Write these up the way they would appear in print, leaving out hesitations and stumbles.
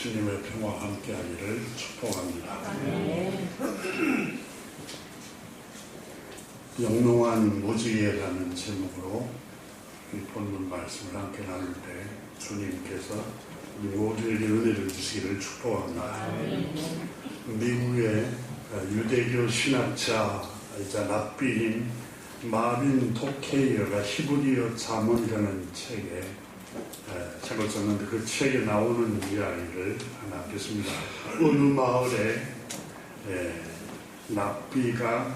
주님의 평화와 함께하기를 축복합니다. 영롱한 무지개라는 제목으로 이 본문 말씀을 함께 나눌 때 주님께서 우리 모두에게 은혜를 주시기를 축복합니다. 미국의 유대교 신학자이자 랍비인 마빈 토케이어가 히브리어 잠언이라는 책을 썼는데 그 책에 나오는 이야기를 하나 듣습니다. 어느 마을에 랍비가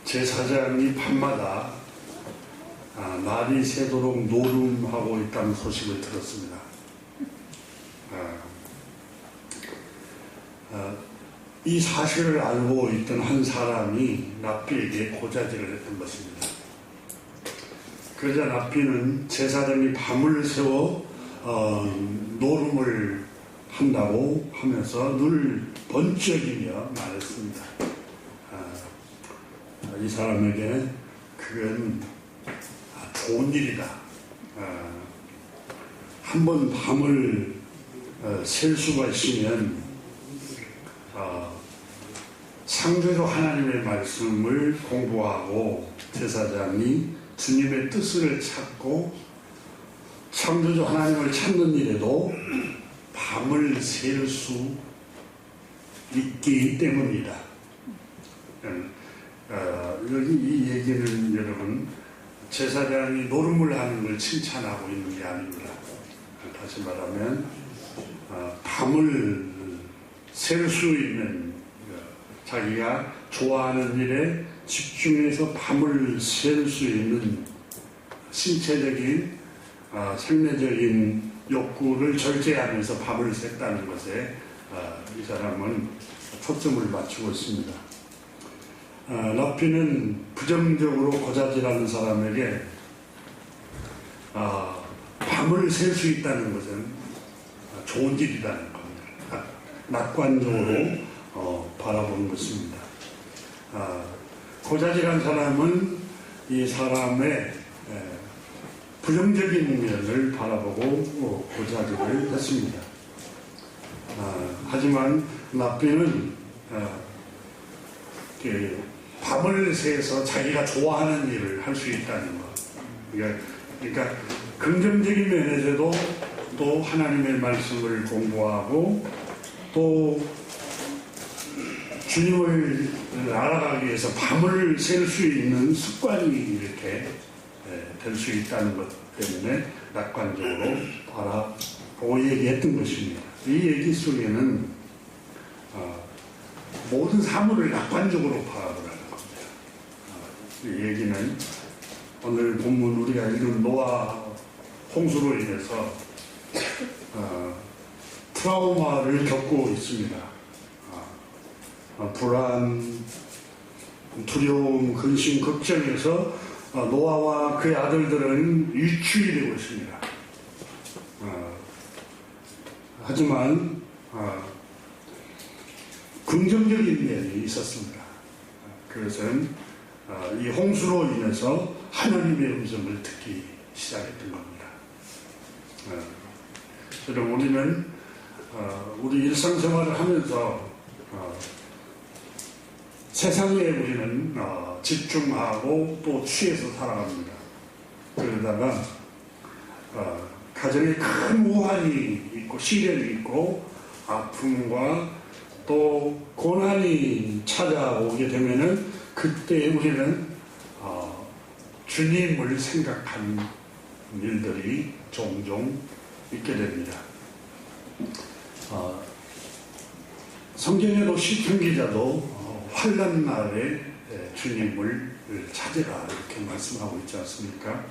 제사장이 밤마다 날이 새도록 노름하고 있다는 소식을 들었습니다. 이 사실을 알고 있던 한 사람이 랍비에게 고자질을 했던 것입니다. 그러자 랍비는 제사장이 밤을 새워 노름을 한다고 하면서 눈을 번쩍이며 말했습니다. 이 사람에게 그건 좋은 일이다. 한번 밤을 셀 수가 있으면 창조주 하나님의 말씀을 공부하고 제사장이 주님의 뜻을 찾고 창조주 하나님을 찾는 일에도 밤을 셀 수 있기 때문이다. 여기 이 얘기는 여러분 제사장이 노름을 하는 걸 칭찬하고 있는 게 아닙니다. 다시 말하면 밤을 셀 수 있는 자기가 좋아하는 일에 집중해서 밤을 셀 수 있는 신체적인 생리적인 욕구를 절제하면서 밤을 샜다는 것에 이 사람은 초점을 맞추고 있습니다. 랍비는 부정적으로 고자질하는 사람에게 밤을 셀 수 있다는 것은 좋은 일이라는 겁니다. 낙관적으로 바라보는 것입니다. 고자질한 사람은 이 사람의 부정적인 면을 바라보고 고자질을 했습니다. 하지만 랍비는 밤을 새서 자기가 좋아하는 일을 할 수 있다는 것. 그러니까 긍정적인 면에서도 또 하나님의 말씀을 공부하고 또 주님을 알아가기 위해서 밤을 셀 수 있는 습관이 이렇게 될 수 있다는 것 때문에 낙관적으로 바라보고 얘기했던 것입니다. 이 얘기 속에는 모든 사물을 낙관적으로 바라보라는 겁니다. 이 얘기는 오늘 본문 우리가 읽은 노아 홍수로 인해서 트라우마를 겪고 있습니다. 불안, 두려움, 근심, 걱정에서 노아와 그의 아들들은 유출이 되고 있습니다. 하지만 긍정적인 면이 있었습니다. 그것은 이 홍수로 인해서 하나님의 음성을 듣기 시작했던 겁니다. 그럼 우리는 우리 일상생활을 하면서 세상에 우리는 집중하고 또 취해서 살아갑니다. 그러다가 가정에 큰 우환이 있고 시련이 있고 아픔과 또 고난이 찾아오게 되면은 그때 우리는 주님을 생각하는 일들이 종종 있게 됩니다. 성경에도 시편 기자도 환난 날에 주님을 찾으라 이렇게 말씀하고 있지 않습니까?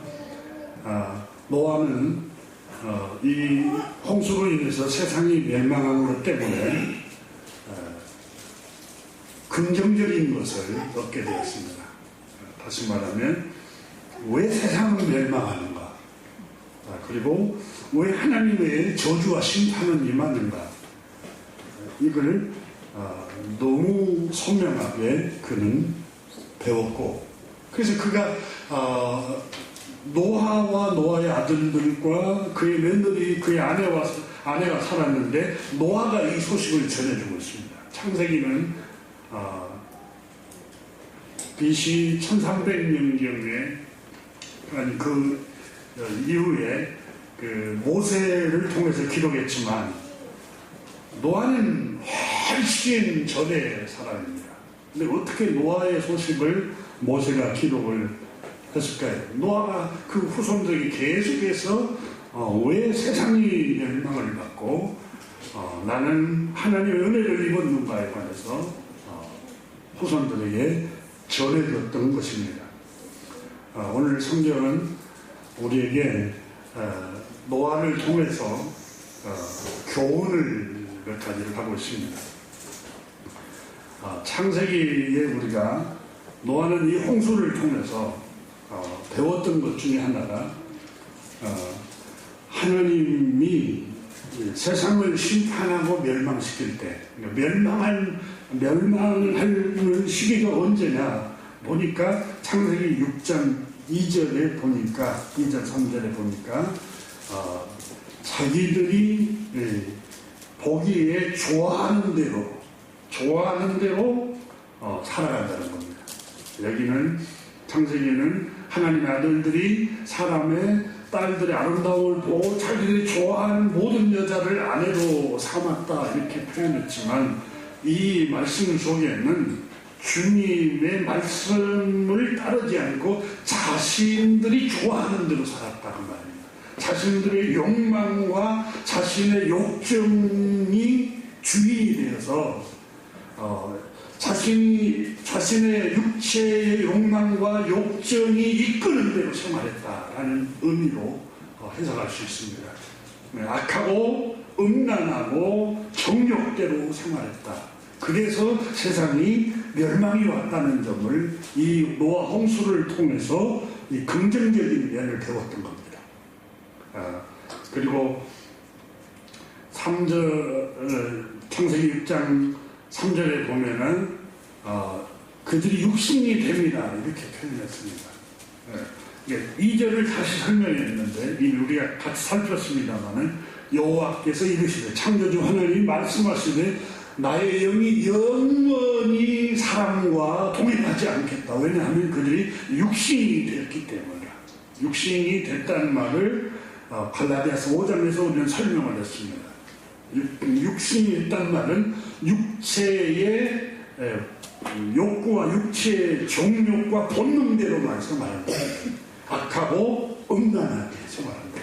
노아는 이 홍수로 인해서 세상이 멸망한 것 때문에 긍정적인 것을 얻게 되었습니다. 다시 말하면 왜 세상은 멸망하는가? 그리고 왜 하나님의 저주와 심판은 임하는가? 이걸 너무 선명하게 그는 배웠고, 그래서 그가 노아와 노아의 아들들과 그의 며느리, 그의 아내와 아내가 살았는데 노아가 이 소식을 전해주고 있습니다. 창세기는 BC 1300년경에 아니 그 이후에 그 모세를 통해서 기록했지만 노아는 훨씬 전의 사람입니다. 근데 어떻게 노아의 소식을 모세가 기록을 했을까요? 노아가 그 후손들이 계속해서 왜 세상이 멸망을 받고 나는 하나님의 은혜를 입었는가에 관해서 후손들에게 전해줬던 것입니다. 오늘 성경은 우리에게 노아를 통해서 교훈을 몇 가지를 하고 있습니다. 창세기에 우리가 노아는 이 홍수를 통해서 배웠던 것 중에 하나가 하나님이 세상을 심판하고 멸망시킬 때 멸망할 시기가 언제냐 보니까 창세기 6장 2절에 보니까 2절 3절에 보니까 자기들이 보기에 좋아하는 대로 살아간다는 겁니다. 여기는 창세기는 하나님의 아들들이 사람의 딸들의 아름다움을 보고 자기들이 좋아하는 모든 여자를 아내로 삼았다 이렇게 표현했지만 이 말씀 속에는 주님의 말씀을 따르지 않고 자신들이 좋아하는 대로 살았다 그 말입니다. 자신들의 욕망과 자신의 욕정이 주인이 되어서 자신의 육체의 욕망과 욕정이 이끄는 대로 생활했다라는 의미로 해석할 수 있습니다. 악하고 음란하고 정욕대로 생활했다. 그래서 세상이 멸망이 왔다는 점을 이 노아 홍수를 통해서 이 긍정적인 면을 배웠던 겁니다. 그리고 3절 창세기 6장 3절에 보면은 그들이 육신이 됩니다 이렇게 표현했습니다. 2절을 다시 설명했는데 이미 우리가 같이 살폈습니다만은 여호와께서 이르시되 창조주 하나님이 말씀하시되 나의 영이 영원히 사람과 동행하지 않겠다. 왜냐하면 그들이 육신이 됐기 때문이다. 육신이 됐다는 말을 갈라디아서 5장에서 우리는 설명을 했습니다. 육신이 있다는 말은 육체의 욕구와 육체의 정욕과 본능대로 말씀하는 거예요. 악하고 음란하게 생활한다.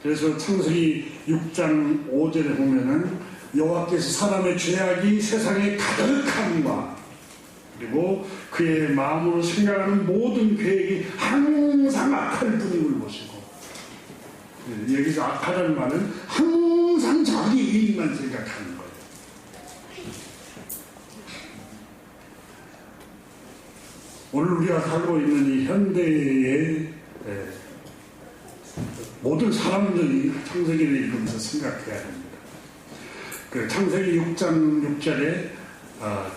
그래서 창세기 6장 5절에 보면은 여호와께서 사람의 죄악이 세상에 가득함과 그리고 그의 마음으로 생각하는 모든 계획이 항상 악할 뿐임을 보시고 여기서 악하다는 말은 항상 자기 이익만 생각하는 거예요. 오늘 우리가 살고 있는 이 현대의 모든 사람들이 창세기를 읽으면서 생각해야 됩니다. 그 창세기 6장 6절에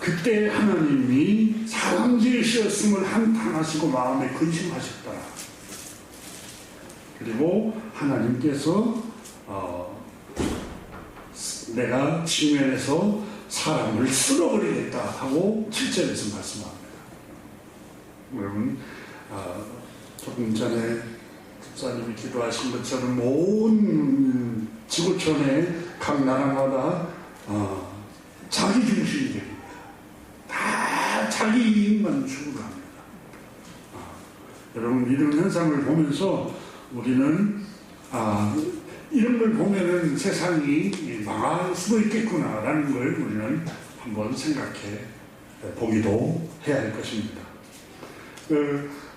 그때 하나님이 사람 지으셨음을 한탄하시고 마음에 근심하셨다. 그리고 하나님께서 내가 지면에서 사람을 쓸어버리겠다 하고 7절에서 말씀합니다. 여러분 조금 전에 목사님이 기도하신 것처럼 온 지구촌의 각 나라마다 자기중심적입니다. 다 자기 이익만 추구합니다. 여러분 이런 현상을 보면서 우리는 이런 걸 보면은 세상이 망할 수도 있겠구나라는 걸 우리는 한번 생각해 보기도 해야 할 것입니다.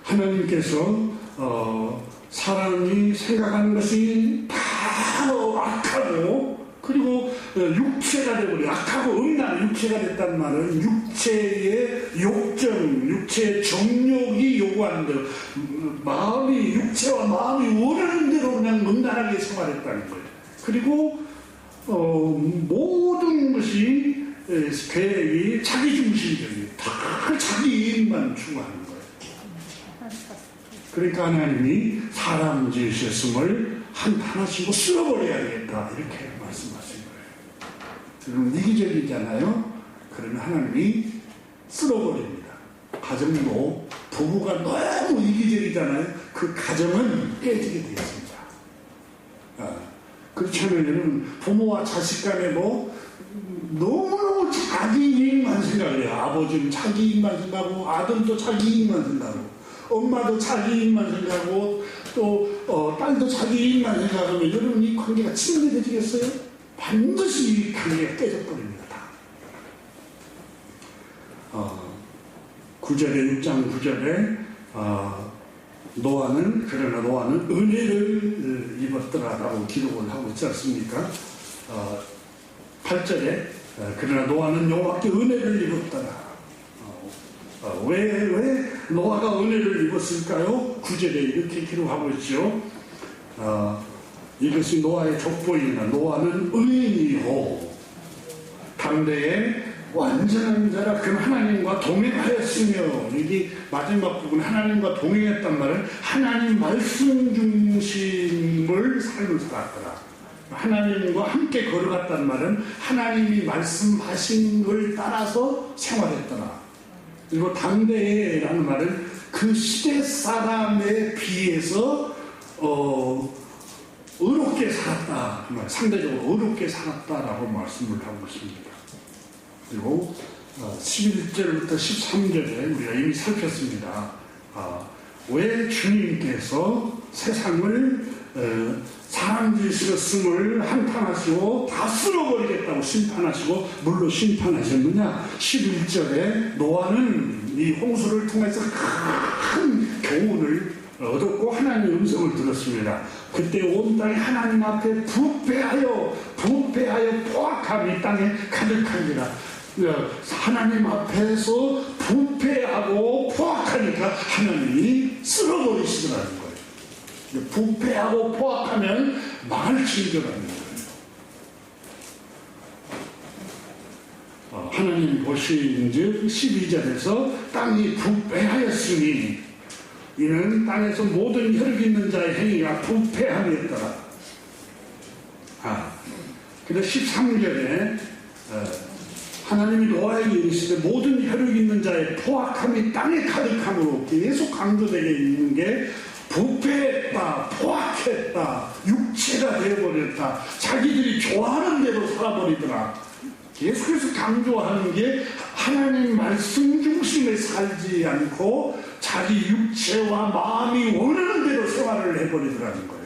하나님께서 사람이 생각하는 것이 다 악하고 그리고 육체가 되고 악하고 음란 육체가 됐단 말은 육체의 욕정, 육체의 정욕이 요구하는 대로 마음이 육체와 마음이 원하는 대로 그냥 음란하게 생활했다는 거예요. 그리고 모든 것이 계획이 자기중심적이에요. 다 자기 이익만 추구하는 거예요. 그러니까 하나님이 사람 지으셨음을 한탄하시고 쓸어버려야겠다 이렇게 말씀하신 거예요. 그럼 이기적이잖아요. 그러면 하나님이 쓸어버립니다. 가정도 부부가 너무 이기적이잖아요. 그 가정은 깨지게 되어 있습니다. 그렇지 않으면 여러분 부모와 자식 간에도 너무너무 자기 이익만 생각을 해요. 아버지는 자기 이익만 생각하고 아들도 자기 이익만 생각하고 엄마도 자기 이익만 생각하고 또 딸도 자기 이익만 생각하면 여러분 이 관계가 친밀해지겠어요? 반드시 이 관계가 깨져버립니다. 9절에 6장 9절에 그러나 노아는 은혜를 입었더라라고 기록을 하고 있지 않습니까? 8절에 그러나 노아는 여호와께 은혜를 입었더라. 왜 노아가 은혜를 입었을까요? 9절에 이렇게 기록하고 있죠. 이것이 노아의 족보이나 노아는 의인이요 당대에 완전한 자라 그 하나님과 동행하였으며, 여기 마지막 부분 하나님과 동행했단 말은 하나님 말씀 중심을 삶을 살았더라. 하나님과 함께 걸어갔단 말은 하나님이 말씀하신 걸 따라서 생활했더라. 그리고 당대에라는 말은 그 시대 사람에 비해서 의롭게 살았다. 상대적으로 의롭게 살았다라고 말씀을 하고 있습니다. 그리고 11절부터 13절에 우리가 이미 살폈습니다. 왜 주님께서 세상을 사람 지으셨음을 한탄하시고 다 쓸어버리겠다고 심판하시고 물로 심판하셨느냐? 11절에 노아는 이 홍수를 통해서 큰 교훈을 얻었고 하나님의 음성을 들었습니다. 그때 온 땅이 하나님 앞에 부패하여 포악함이 땅에 가득합니다. 하나님 앞에서 부패하고 포악하니까 하나님이 쓸어버리시더라는 거예요. 부패하고 포악하면 망할 징조라는 거예요. 하나님 보신즉 12절에서 땅이 부패하였으니 이는 땅에서 모든 혈기 있는 자의 행위가 부패함이었더라. 근데 13절에 하나님이 노아에게 이르시되 모든 혈육 있는 자의 포악함이 땅에 가득함으로 계속 강조되게 있는 게 부패했다, 포악했다, 육체가 되어버렸다, 자기들이 좋아하는 대로 살아버리더라. 계속해서 강조하는 게 하나님 말씀 중심에 살지 않고 자기 육체와 마음이 원하는 대로 생활을 해버리더라는 거예요.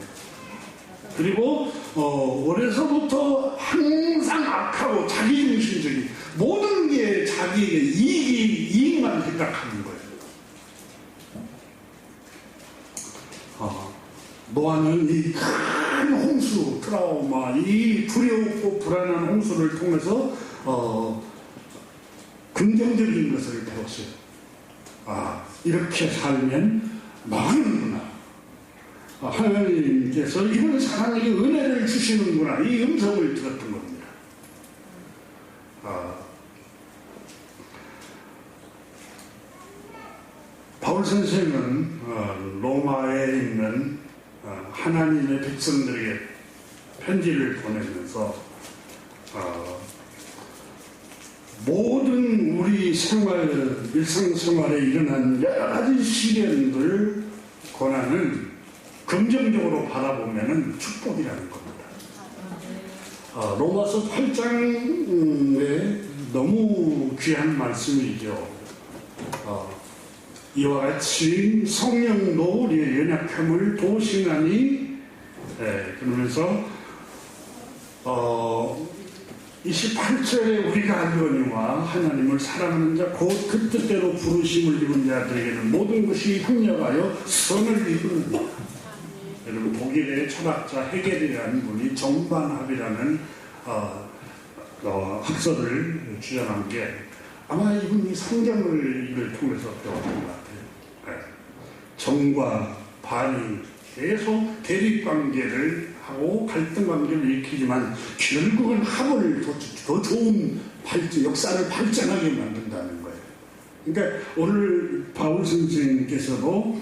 그리고 어려서부터 항상 악하고 자기중심적인 모든 게 자기에게 이익만 생각하는 거예요. 노아는 이 큰 홍수, 트라우마, 이 두려웠고 불안한 홍수를 통해서 긍정적인 것을 배웠어요. 이렇게 살면 망하는구나. 하나님께서 이런 사람에게 은혜를 주시는구나. 이 음성을 들었던 겁니다. 바울 선생은 로마에 있는 하나님의 백성들에게 편지를 보내면서 모든 우리 일상생활에 일어난 여러 가지 시련들, 고난은 긍정적으로 바라보면 축복이라는 겁니다. 로마서 8장에 너무 귀한 말씀이죠. 이와 같이 성령도 우리의 연약함을 도우시나니, 그러면서 28절에 우리가 알거니와 하나님을 사랑하는 자 곧 그 뜻대로 부르심을 입은 자들에게는 모든 것이 협력하여 선을 이루느니라. 여러분, 독일의 철학자 헤겔이라는 분이 정반합이라는 학설을 주장한 게 아마 이분이 성경을 이걸 통해서 배웠던 것 같아요. 정과 반이 계속 대립관계를 하고 갈등관계를 일으키지만 결국은 합을 더 좋은 역사를 발전하게 만든다는 거예요. 그러니까 오늘 바울 선생님께서도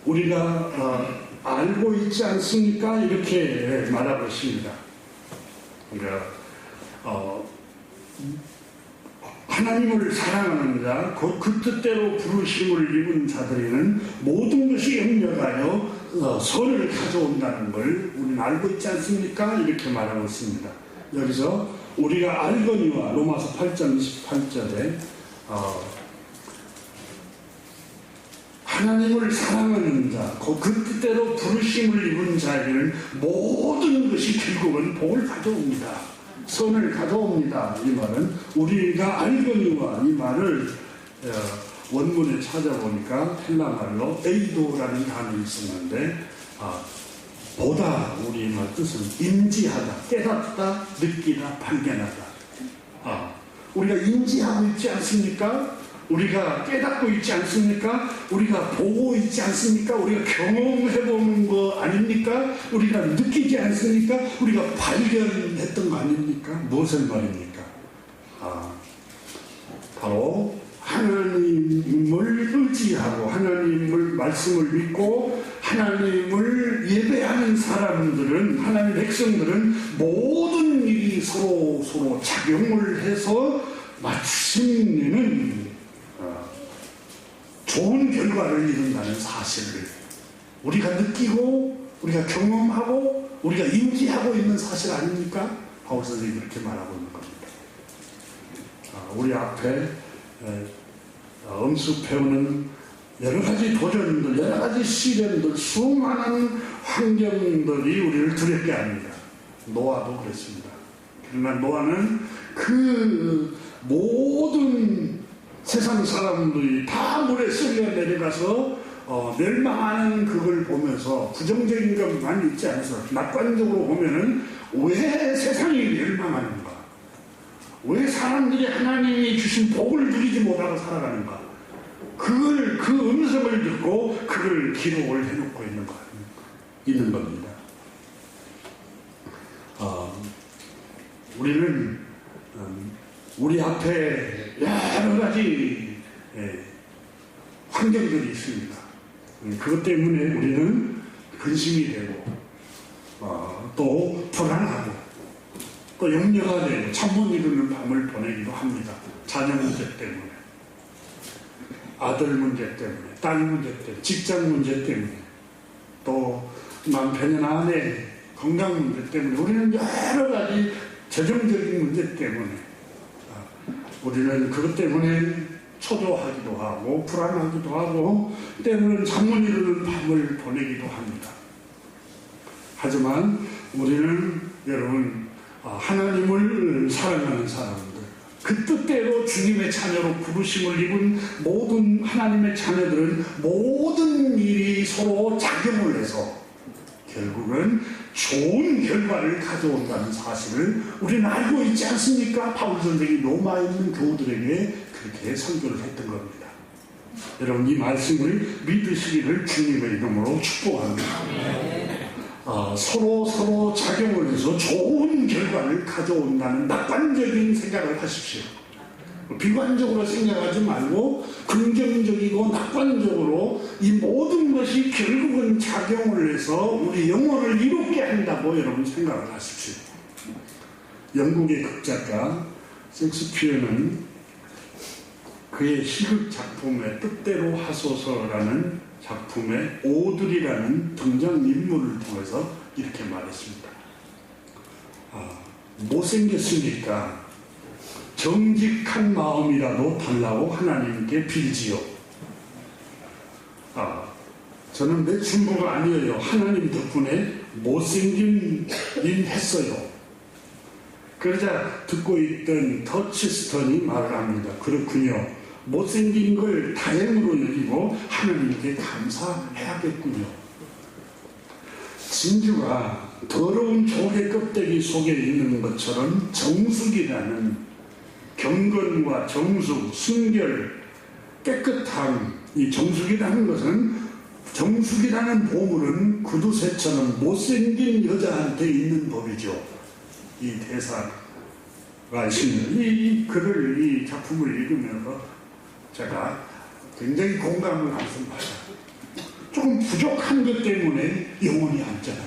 우리가 알고 있지 않습니까? 이렇게 말하고 있습니다. 그러니까 하나님을 사랑하는 자, 그 뜻대로 부르심을 입은 자들에는 모든 것이 염려하여 선을 가져온다는 걸 우리는 알고 있지 않습니까? 이렇게 말하고 있습니다. 여기서 우리가 알거니와 로마서 8장 28절에 하나님을 사랑하는 자, 그 뜻대로 부르심을 입은 자에게는 모든 것이 결국은 복을 가져옵니다. 선을 가져옵니다. 이 말은 우리가 알거니와 이 말을 원문에 찾아보니까 헬라말로 에이도라는 단어가 있었는데 보다 우리 말 뜻은 인지하다, 깨닫다, 느끼다, 발견하다. 우리가 인지하고 있지 않습니까? 우리가 깨닫고 있지 않습니까? 우리가 보고 있지 않습니까? 우리가 경험해보는 거 아닙니까? 우리가 느끼지 않습니까? 우리가 발견했던 거 아닙니까? 무엇을 말입니까? 바로 하나님을 의지하고 하나님을 말씀을 믿고 하나님을 예배하는 사람들은, 하나님의 백성들은 모든 일이 서로 작용을 해서 마침내는 좋은 결과를 이룬다는 사실을 우리가 느끼고 우리가 경험하고 우리가 인지하고 있는 사실 아닙니까? 바울 선생님이 그렇게 말하고 있는 겁니다. 우리 앞에 엄습해오는 여러 가지 도전들, 여러 가지 시련들, 수많은 환경들이 우리를 두렵게 합니다. 노아도 그랬습니다. 그러나 노아는 그 모든 세상 사람들이 다 물에 쓸려 내려가서 멸망하는 그걸 보면서 부정적인 것만 있지 않아서 낙관적으로 보면은 왜 세상이 멸망하는가? 왜 사람들이 하나님이 주신 복을 누리지 못하고 살아가는가? 그 음성을 듣고 그걸 기록을 해놓고 있는 겁니다. 우리는 우리 앞에 여러 가지 환경들이 있습니다. 그것 때문에 우리는 근심이 되고 또 불안하고 또 염려가 되고 잠 못 이루는 밤을 보내기도 합니다. 자녀 문제 때문에, 아들 문제 때문에, 딸 문제 때문에, 직장 문제 때문에, 또 남편이나 아내 건강 문제 때문에, 우리는 여러 가지 재정적인 문제 때문에 우리는 그것 때문에 초조하기도 하고 불안하기도 하고 때로는 잠 못 이루는 밤을 보내기도 합니다. 하지만 우리는 여러분 하나님을 사랑하는 사람들, 그 뜻대로 주님의 자녀로 부르심을 입은 모든 하나님의 자녀들은 모든 일이 서로 작용을 해서 결국은 좋은 결과를 가져온다는 사실을 우리는 알고 있지 않습니까? 바울 선생이 로마에 있는 교우들에게 그렇게 선교를 했던 겁니다. 여러분 이 말씀을 믿으시기를 주님의 이름으로 축복합니다. 서로 작용을 해서 좋은 결과를 가져온다는 낙관적인 생각을 하십시오. 비관적으로 생각하지 말고 긍정적이고 낙관적으로 이 모든 것이 결국은 작용을 해서 우리 영혼을 이롭게 한다고 여러분 생각을 하십시오. 영국의 극작가 셰익스피어는 그의 시극 작품의 뜻대로 하소서라는 작품의 오드리라는 등장인물을 통해서 이렇게 말했습니다. 못생겼으니까 정직한 마음이라도 달라고 하나님께 빌지요. 저는 내 중고가 아니에요. 하나님 덕분에 못생긴 일 했어요. 그러자 듣고 있던 터치스턴이 말을 합니다. 그렇군요. 못생긴 걸 다행으로 여기고 하나님께 감사해야겠군요. 진주가 더러운 조개 껍데기 속에 있는 것처럼 정숙이라는 경건과 정숙, 순결, 깨끗함, 이 정숙이라는 것은, 정숙이라는 보물은 구두쇠처럼 못생긴 여자한테 있는 법이죠. 이 대사가 있습니다. 이 글을, 이 작품을 읽으면서 제가 굉장히 공감을 했습니다. 조금 부족한 것 때문에 영혼이 안전한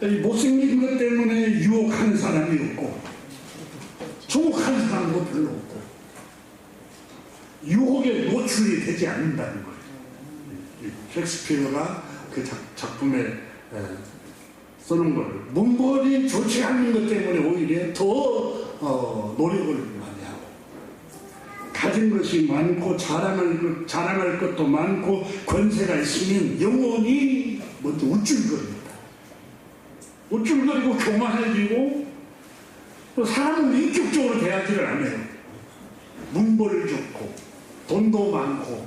거예요. 못생긴 것 때문에 유혹하는 사람이 없고 주목하는 사람도 별로 없고 유혹에 노출이 되지 않는다는 거예요. 셰익스피어가 그 작품에 쓰는 걸 문벌이 좋지 않은 것 때문에 오히려 더 노력을 많이 하고 가진 것이 많고 자랑할 것도 많고 권세가 있으면 영혼이 먼저 우쭐거립니다. 우쭐거리고 교만해지고 또 사람은 인격적으로 대하지를 않아요. 문벌을 좋고 돈도 많고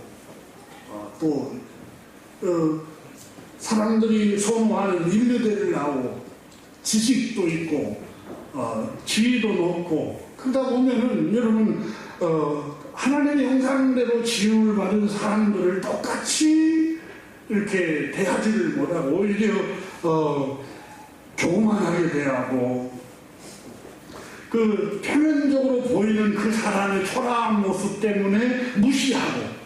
또 사람들이 선호하는 인류대를 나오고 지식도 있고 지위도 높고 그러다 보면은 여러분 하나님의 형상대로 지음을 받은 사람들을 똑같이 이렇게 대하지를 못하고 오히려 교만하게 대하고 그 표면적으로 보이는 그 사람의 초라한 모습 때문에 무시하고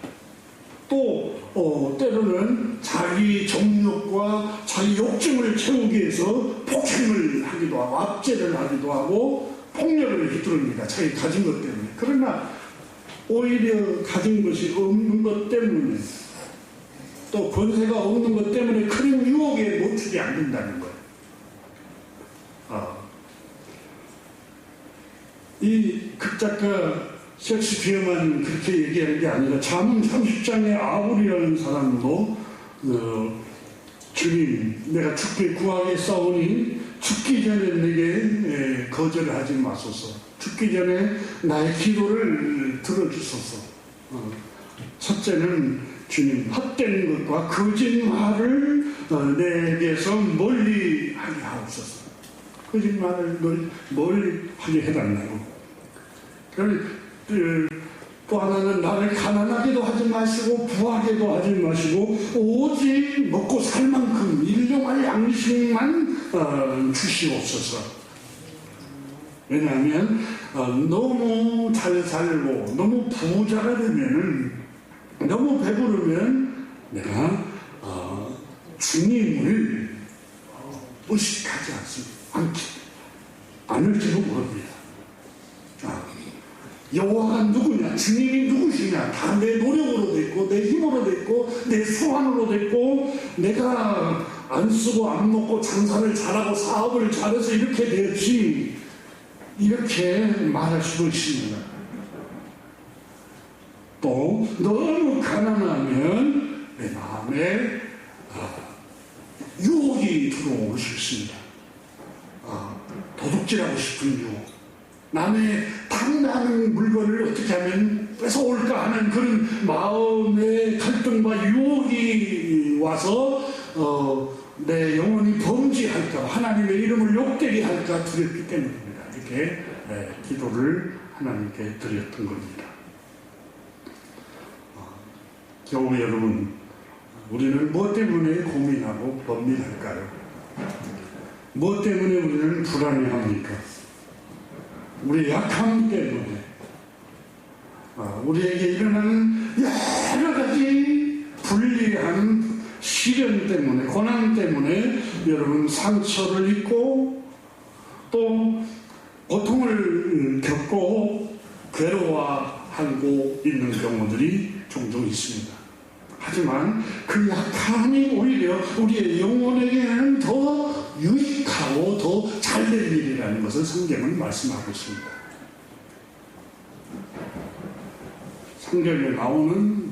또 때로는 자기 정욕과 자기 욕심을 채우기 위해서 폭행을 하기도 하고 압제를 하기도 하고 폭력을 휘두릅니다. 자기 가진 것 때문에. 그러나 오히려 가진 것이 없는 것 때문에 또 권세가 없는 것 때문에 큰 유혹에 노출이 안 된다는 거예요. 이 극작가 셰익스피어만 그렇게 얘기하는 게 아니라 잠언 30장의 아굴이라는 사람도 주님 내가 죽게 구하게 싸우니 죽기 전에 내게 거절하지 마소서. 죽기 전에 나의 기도를 들어주소서. 첫째는 주님 헛된 것과 거짓말을 내게서 멀리 하게 하옵소서. 거짓말을 멀리 하게 해달라고. 또 하나는 나를 가난하게도 하지 마시고 부하게도 하지 마시고 오직 먹고 살 만큼 일용할 양식만 주시옵소서. 왜냐하면 너무 잘 살고 너무 부자가 되면은 너무 배부르면 내가 주님을 의식하지 않을지도 모릅니다. 여호와가 누구냐? 주님이 누구시냐? 다 내 노력으로 됐고 내 힘으로 됐고 내 수완으로 됐고 내가 안 쓰고 안 먹고 장사를 잘하고 사업을 잘해서 이렇게 되었지 이렇게 말할 수도 있습니다. 또 너무 가난하면 내 마음에 유혹이 들어올 수 있습니다. 도둑질하고 싶은 유혹, 남의 탐나는 물건을 어떻게 하면 뺏어올까 하는 그런 마음의 갈등과 유혹이 와서 내 영혼이 범죄할까, 하나님의 이름을 욕되게 할까 두렵기 때문입니다. 이렇게 기도를 하나님께 드렸던 겁니다. 겨우 여러분, 우리는 뭐 때문에 고민하고 번민할까요? 뭐 때문에 우리는 불안해합니까? 우리 약함 때문에, 우리에게 일어나는 여러 가지 불리한 시련 때문에, 고난 때문에 여러분 상처를 입고 또 고통을 겪고 괴로워하고 있는 경우들이 종종 있습니다. 하지만 그 약함이 오히려 우리의 영혼에게는 더 유익하고 더 잘될 일이라는 것을 성경은 말씀하고 있습니다. 성경에 나오는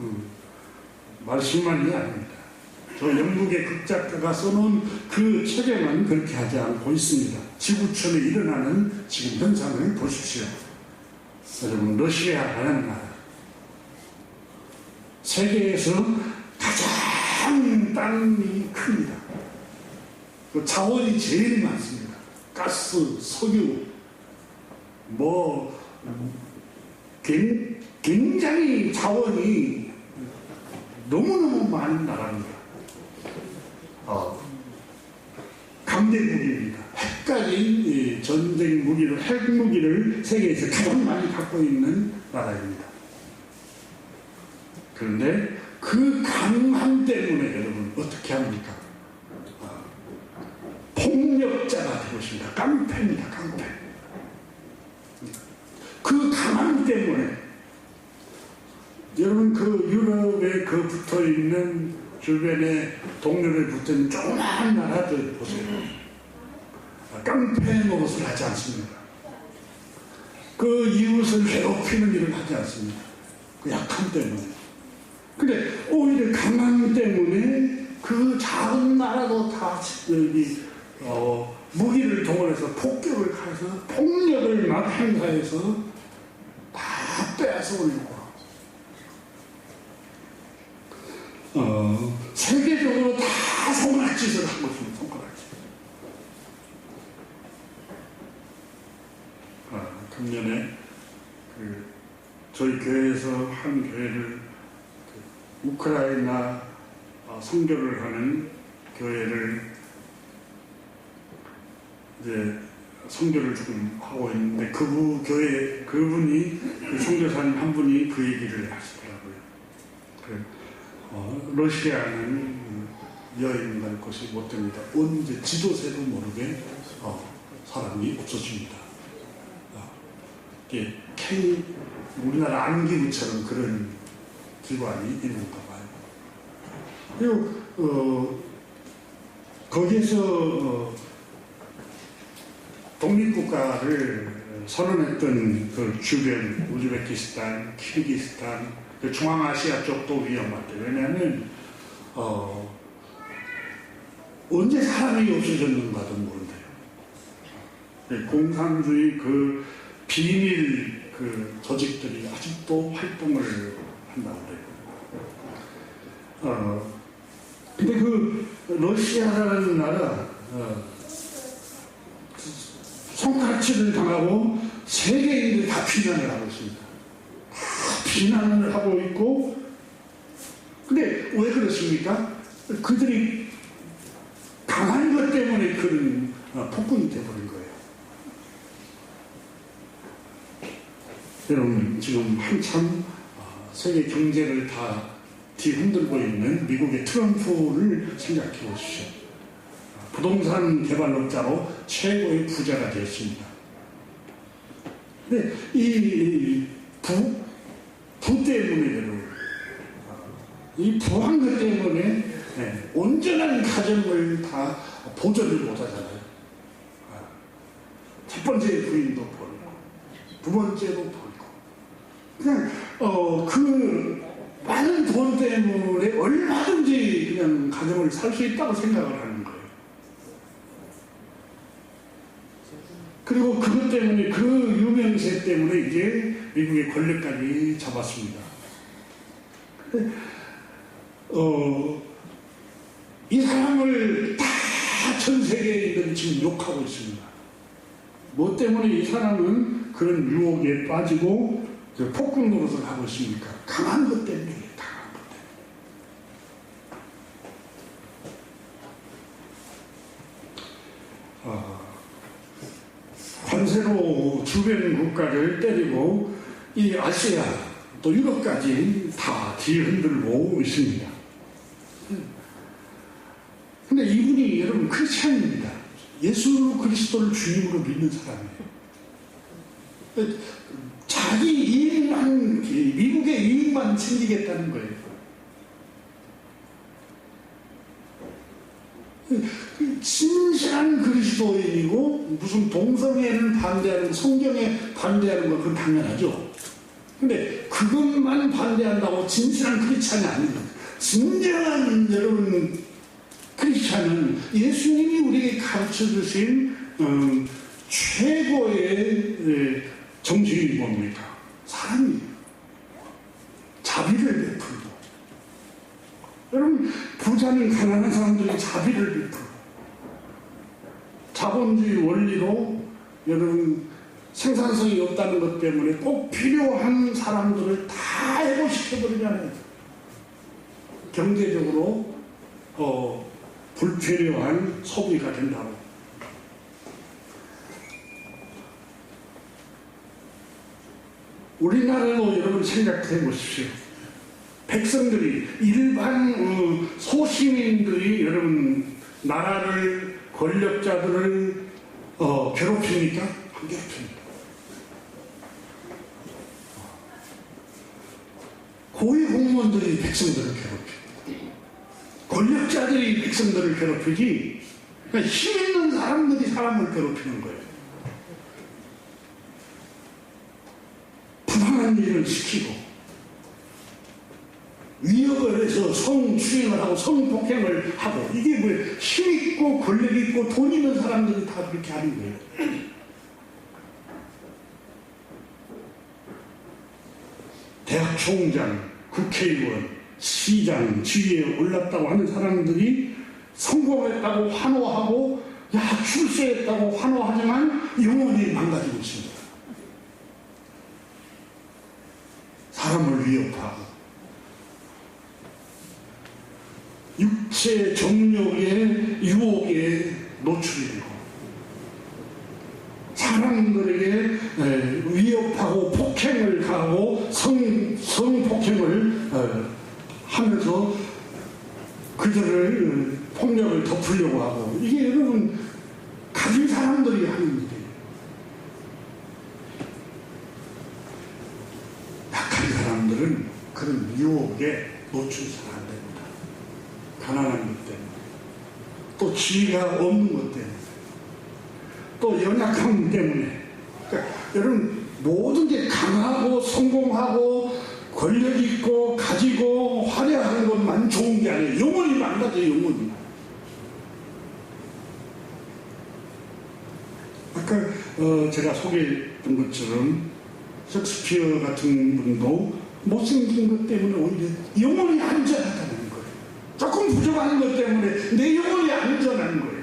말씀만이 아닙니다. 저 영국의 극작가가 써놓은 그 책에만 그렇게 하지 않고 있습니다. 지구촌에 일어나는 지금 현상을 보십시오. 여러분, 러시아라는 나라, 세계에서 가장 땅이 큽니다. 그 자원이 제일 많습니다. 가스, 석유, 굉장히 자원이 너무너무 많은 나라입니다. 강대국입니다. 핵까지 전쟁 무기를, 핵 무기를 세계에서 가장 많이 갖고 있는 나라입니다. 그런데 그 강함 때문에 여러분 어떻게 합니까? 폭력자가 되고 있습니다. 깡패입니다. 깡패. 그 강함 때문에 여러분 그 유럽에 그 붙어있는 주변에 동료를 붙은 조그마한 나라들 보세요. 깡패 노릇을 하지 않습니다. 그 이웃을 괴롭히는 일을 하지 않습니다. 그 약함 때문에. 근데 오히려 강함 때문에 그 작은 나라도 다 무기를 동원해서 폭격을 가해서 폭력을 막 행사해서 다 빼앗아 오려고 세계적으로 다 손가락짓을 하고 있습니다. 손가락짓. 작년에 저희 교회에서 한 교회를 우크라이나 선교를 하는 교회를 이제 선교를 지금 하고 있는데 그분이 그 선교사님 한 분이 그 얘기를 하시더라고요. 러시아는 여행 갈 곳이 못 됩니다. 언제 지도새도 모르게 사람이 없어집니다. 우리나라 안기부처럼 그런 기관이 있는가 봐요. 그리고 거기에서 독립국가를 선언했던 그 주변 우즈베키스탄, 키르기스탄, 그 중앙아시아 쪽도 위험하대. 왜냐하면 언제 사람이 없어졌는가도 모른대요. 공산주의 그 비밀 그 조직들이 아직도 활동을 한다고 그래요. 근데 그 러시아라는 나라 손가락질을 당하고 세계인들이 다 비난을 하고 있습니다. 다 비난을 하고 있고, 근데 왜 그렇습니까? 그들이 강한 것 때문에 그런 폭군이 되어버린 거예요. 여러분 지금 한참 세계 경제를 다 뒤흔들고 있는 미국의 트럼프를 생각해 보십시오. 부동산 개발업자로 최고의 부자가 되었습니다. 근데 이 부 때문에 여러분, 이 부한 것 때문에 온전한 가정을 다 보존을 못하잖아요. 첫 번째 부인도 버리고 두 번째도 버리고 그냥 그 많은 돈 때문에 얼마든지 그냥 가정을 살 수 있다고 생각을 하는 거예요. 그리고 그것 때문에 그 유명세 때문에 이제 미국의 권력까지 잡았습니다. 이 사람을 다 전 세계인들이 지금 욕하고 있습니다. 뭐 때문에 이 사람은 그런 유혹에 빠지고 폭군 노릇을 하고 있습니까? 강한 것 때문에, 강한 것 때문에. 관세로 주변 국가를 때리고 이 아시아 또 유럽까지 다 뒤흔들고 있습니다. 근데 이분이 여러분 크리스찬입니다. 예수 그리스도를 주님으로 믿는 사람이에요. 자기 이익만, 미국의 이익만 챙기겠다는 거예요. 진실한 그리스도인이고 무슨 동성애는 반대하는, 성경에 반대하는 건 그건 당연하죠. 근데 그것만 반대한다고 진실한 크리스찬이 아닙니다. 진정한 여러분 크리스찬은 예수님이 우리에게 가르쳐 주신 최고의 정신이 뭡니까? 사랑이에요. 자비를 베풀고. 여러분 부자는 가난한 사람들이 자비를 베풀고 자본주의 원리로 여러분 생산성이 없다는 것 때문에 꼭 필요한 사람들을 다 해고시켜버리잖아요. 경제적으로 불필요한 소비가 된다고. 우리나라로 여러분 생각해 보십시오. 백성들이, 일반 소시민들이 여러분 나라를, 권력자들을 괴롭힙니까? 안 괴롭힙니다. 고위 공무원들이 백성들을 괴롭힙니다. 권력자들이 백성들을 괴롭히지, 그러니까 힘 있는 사람들이 사람을 괴롭히는 거예요. 부당한 일을 시키고 위협을 해서 성추행을 하고 성폭행을 하고, 이게 뭐예요? 힘있고 권력있고 돈 있는 사람들이 다 그렇게 하는 거예요. 대학 총장, 국회의원, 시장, 지위에 올랐다고 하는 사람들이 성공했다고 환호하고, 야, 출세했다고 환호하지만 영혼이 망가지고 있습니다. 사람을 위협하고 육체 정욕의 유혹에 노출이 되고, 사람들에게 위협하고 폭행을 가하고 성폭행을 하면서 그들을 폭력을 덮으려고 하고, 이게 여러분 가진 사람들이 하는 일이에요. 약한 사람들은 그런 유혹에 노출돼서는 안 됩니다. 가난한 것 때문에, 또 지위가 없는 것 때문에, 또 연약함 때문에. 그러니까 여러분 모든 게 강하고 성공하고 권력 있고 가지고 화려한 것만 좋은 게 아니에요. 영혼이 망가져요. 영혼이. 아까 제가 소개했던 것처럼 셰익스피어 같은 분도 못생긴 것 때문에 오히려 영혼이 안전하다는 거예요. 조금 부족한 것 때문에 내 영혼이 안전한 거예요.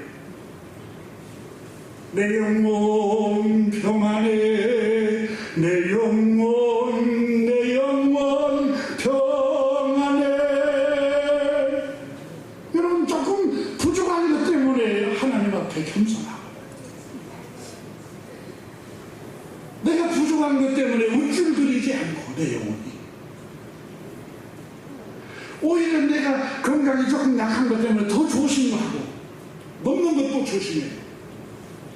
내 영혼 평안해, 내 영혼 평안해. 여러분 조금 부족한 것 때문에 하나님 앞에 겸손하고, 내가 부족한 것 때문에 우쭐거리지 않고, 내 영혼이 오히려 내가 건강이 조금 약한 것 때문에 더 조심하고, 먹는 것도 조심해.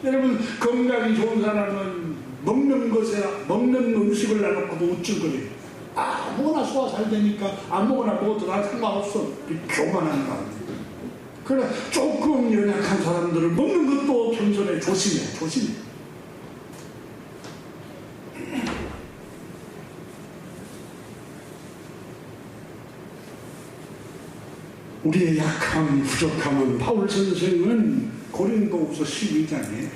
여러분 건강이 좋은 사람은 먹는 음식을 나놓고도 우쭐거려요. 아무거나 소화 잘 되니까 아무거나 먹어도 난 상관없어. 교만한 사람. 그러나 조금 연약한 사람들은 먹는 것도 겸손해. 조심해. 우리의 약함, 부족함은 바울 선생은 고린도후서 12장에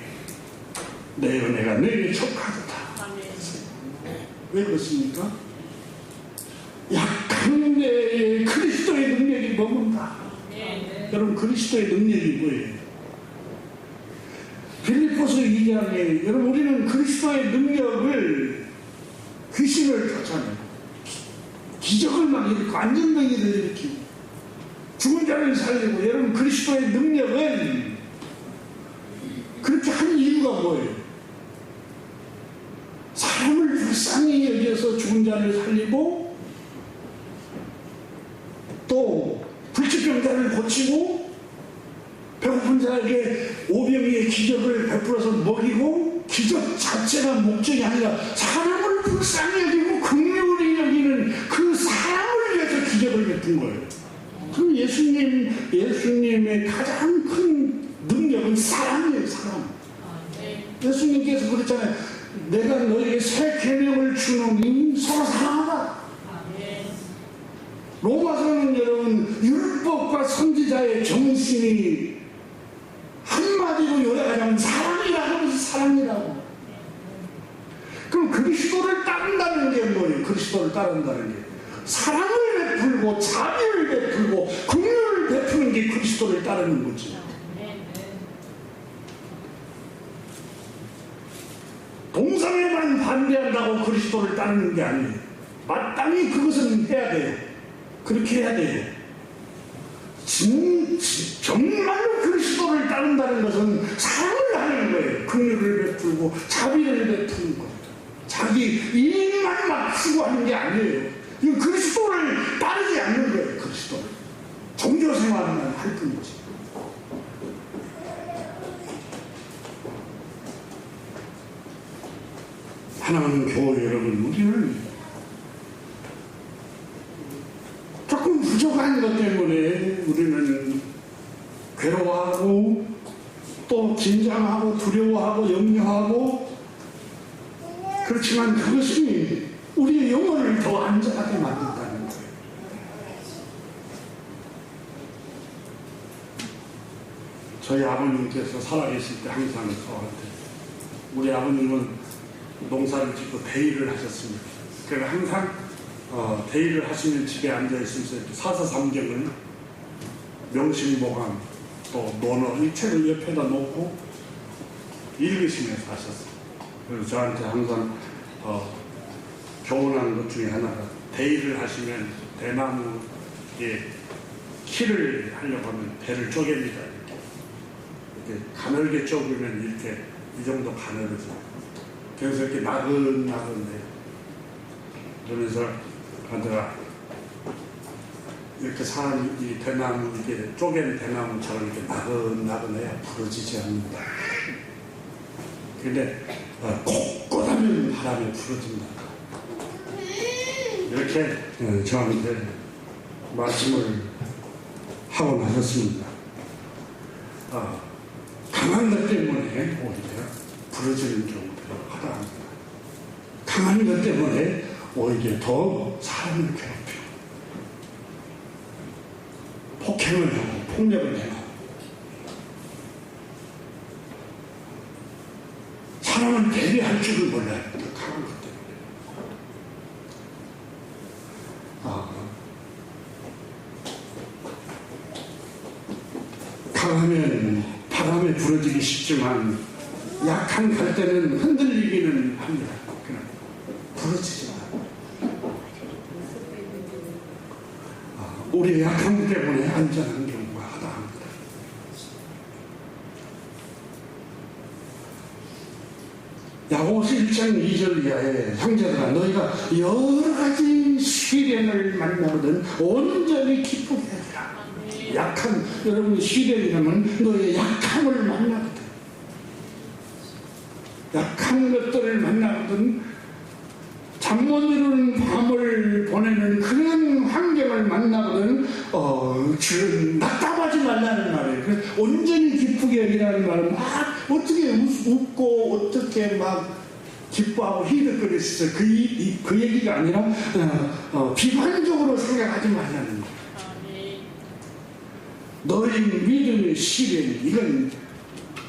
내 은혜가 내게 족하도다. 왜 그렇습니까? 약한 데에 그리스도의 능력이 머문다. 여러분 그리스도의 능력이 뭐예요? 빌립보서 2장에 여러분 우리는 그리스도의 능력을, 귀신을 쫓아내고 기적을 막 일으키고 안전병이를 일으키고 죽은 자를 살리고, 여러분 그리스도의 능력은 그렇게 하는 이유가 뭐예요? 사람을 불쌍히 여겨서 죽은 자를 살리고, 또 불치병자를 고치고, 배고픈 자에게 오병이의 기적을 베풀어서 먹이고, 기적 자체가 목적이 아니라 사람을 불쌍히 여기고 긍휼히 여기는 그 사람을 위해서 기적을 베푼 거예요. 그럼 예수님의 가장 큰 능력은 사랑이에요. 사랑. 예수님께서 그랬잖아요. 내가 너에게 새 계명을 주노니 서로 사랑하라. 로마서는 여러분 율법과 선지자의 정신이 한마디로 요약하자면 사랑이라고. 사랑이라고. 그럼 그리스도를 따른다는 게 뭐예요? 그리스도를 따른다는 게 사랑을 베풀고 자비를 베풀고 긍휼을 베푸는 게 그리스도를 따르는 거지. 동성애만 반대한다고 그리스도를 따르는 게 아니에요. 마땅히 그것은 해야 돼요. 그렇게 해야 돼요. 정말로 그리스도를 따른다는 것은 사랑을 하는 거예요. 긍휼을 베풀고 자비를 베푸는 거예요. 자기 이익만 맞추고 하는 게 아니에요. 이 그리스도를 따르지 않는 거예요. 그리스도를 종교 생활만 할 뿐이지. 하나님 교회 여러분, 우리는 조금 부족한 것 때문에 우리는 괴로워하고 또 긴장하고 두려워하고 염려하고, 그렇지만 그것이 우리의 영혼을 더 안전하게 만든다는 거예요. 저희 아버님께서 살아계실 때 항상 저한테, 우리 아버님은 농사를 짓고 대일을 하셨습니다. 그래서 항상 대일을 하시면 집에 앉아있으면서 사사삼경을, 명심보감, 또 논어 이 책을 옆에다 놓고 읽으시면서 하셨어요. 그래서 저한테 항상 교훈하는 것 중에 하나가, 대일을 하시면 대나무에 키를 하려고 하면 배를 쪼갭니다. 이렇게 가늘게 쪼으면 이렇게 이 정도 가늘어져요. 그래서 이렇게 나긋나긋해요. 그러면서 내가 이렇게 사람이 이 대나무, 이게 쪼갠 대나무처럼 이렇게 나긋나긋해야 부러지지 않는다. 근데 꼿꼿하면 바람에 부러진다. 이렇게 저한테 말씀을 하고 나셨습니다. 강한 것 때문에 오히려 부러지는 경우가 하다합니다. 강한 것 때문에 오히려 더 사람을 괴롭히고 폭행을 하고 폭력을 해고 사람을 배려할 줄을 몰라요. 강한 것 때문에. 강하면 바람에 부러지기 쉽지만 약한 갈 때는 흔들리기는 합니다. 그냥 부러지지 않아요. 우리의 약함 때문에 안전한 경우가 하다합니다. 야고보서 1장 2절 이하에, 형제들아 너희가 여러 가지 시련을 만나거든 온전히 기쁘게 하리라. 약한, 여러분 시련이라면 너의 약함을 만나거든, 약한 것들을 만나거든, 잠 못 이루는 밤을 보내는 그런 환경을 만나거든 낙담하지 말라는 말이에요. 그래서 온전히 기쁘게 여기라는 말은 막 어떻게 웃고 어떻게 막 기뻐하고 희득거리시죠. 그 얘기가 아니라 비관적으로 생각하지 말라는 거예요. 너희 믿음의 시련, 이건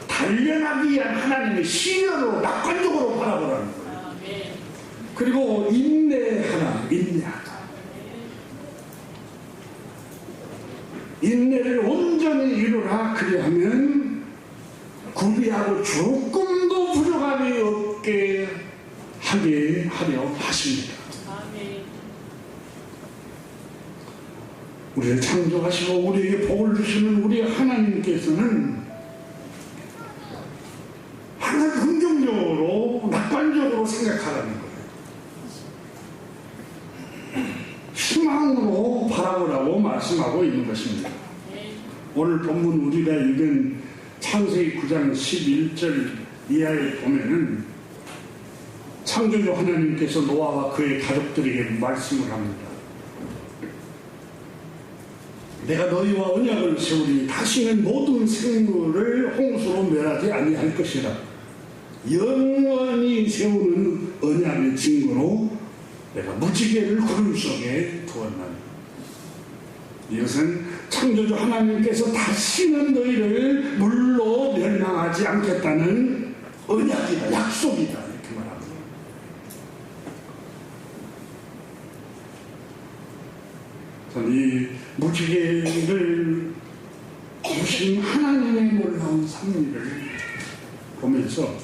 단련하기 위한 하나님의 시련으로 낙관적으로 바라보라는 거예요. 그리고 인내하라, 인내하다. 인내를 온전히 이루라. 그리하면 구비하고 조금도 부족함이 없게 하게 하려 하십니다. 우리를 창조하시고 우리에게 복을 주시는 우리 하나님께서는 항상 긍정적으로, 낙관적으로 생각하라는 거예요. 희망으로 바라보라고 말씀하고 있는 것입니다. 오늘 본문 우리가 읽은 창세기 9장 11절 이하에 보면은 창조주 하나님께서 노아와 그의 가족들에게 말씀을 합니다. 내가 너희와 언약을 세우리니 다시는 모든 생물을 홍수로 멸하지 아니할 것이라. 영원히 세우는 언약의 증거로 내가 무지개를 구름 속에 두었나니. 이것은 창조주 하나님께서 다시는 너희를 물로 멸망하지 않겠다는 언약이다, 약속이다, 이렇게 말합니다. 저는 이 무지개를 주신 하나님의 놀라운 섭리를 보면서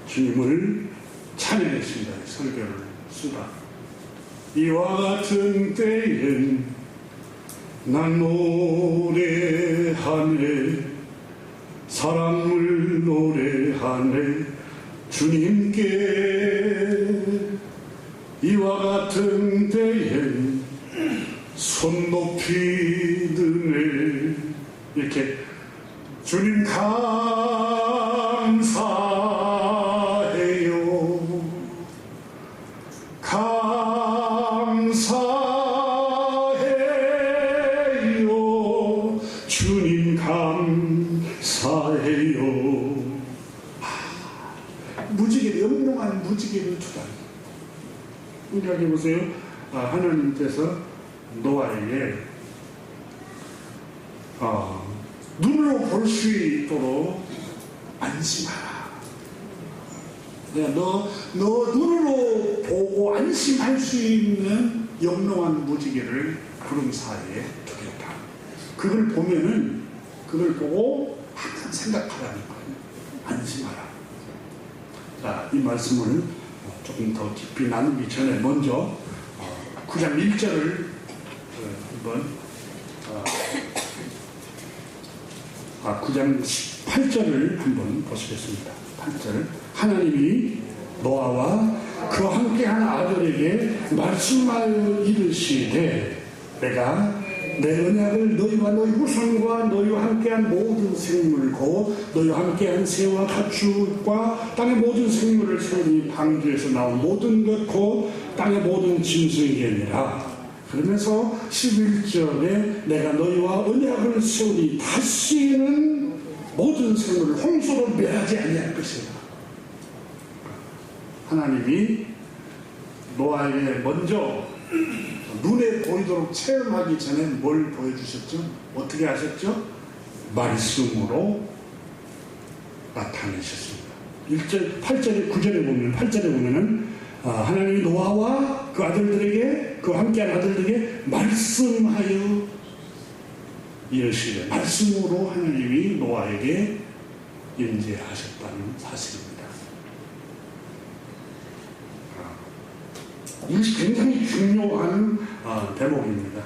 주님을 찬양했습니다. 설교를 쓰다. 이와 같은 때엔 난 노래하네, 사랑을 노래하네, 주님께 이와 같은 때엔 손 높이 드네. 이렇게 주님 감사해요. 감사해요. 주님 감사해요. 무지개, 영롱한 무지개를 주다. 생각해 보세요. 하나님께서 노아에게 눈으로 볼 수 있도록 안심하라. 너 눈으로 보고 안심할 수 있는 영롱한 무지개를 구름 사이에 두겠다. 그걸 보면은, 그걸 보고 항상 생각하라는 거예요. 안심하라. 자, 이 말씀을 조금 더 깊이 나누기 전에 먼저 9장 1절을 한번 9장 8절을 한번 보시겠습니다. 8절. 하나님이 노아와 그와 함께한 아들에게 말씀하여 이르시되 내가 내 언약을 너희와 너희 후손과 너희와 함께한 모든 생물 곧 너희와 함께한 새와 가축과 땅의 모든 생물을 세우니 방주에서 나온 모든 것 곧 땅의 모든 짐승이니라. 그러면서 11절에 내가 너희와 언약을 세우니 다시는 모든 생물을 홍수로 멸하지 아니할 것이다. 하나님이 노아에게 먼저 눈에 보이도록 체험하기 전에 뭘 보여주셨죠? 어떻게 하셨죠? 말씀으로 나타내셨습니다. 1절, 8절에, 9절에 보면은 하나님이 노아와 그 아들들에게, 그 함께한 아들들에게 말씀하여 이르시되, 말씀으로 하나님이 노아에게 임재하셨다는 사실입니다. 이것이 굉장히 중요한 대목입니다.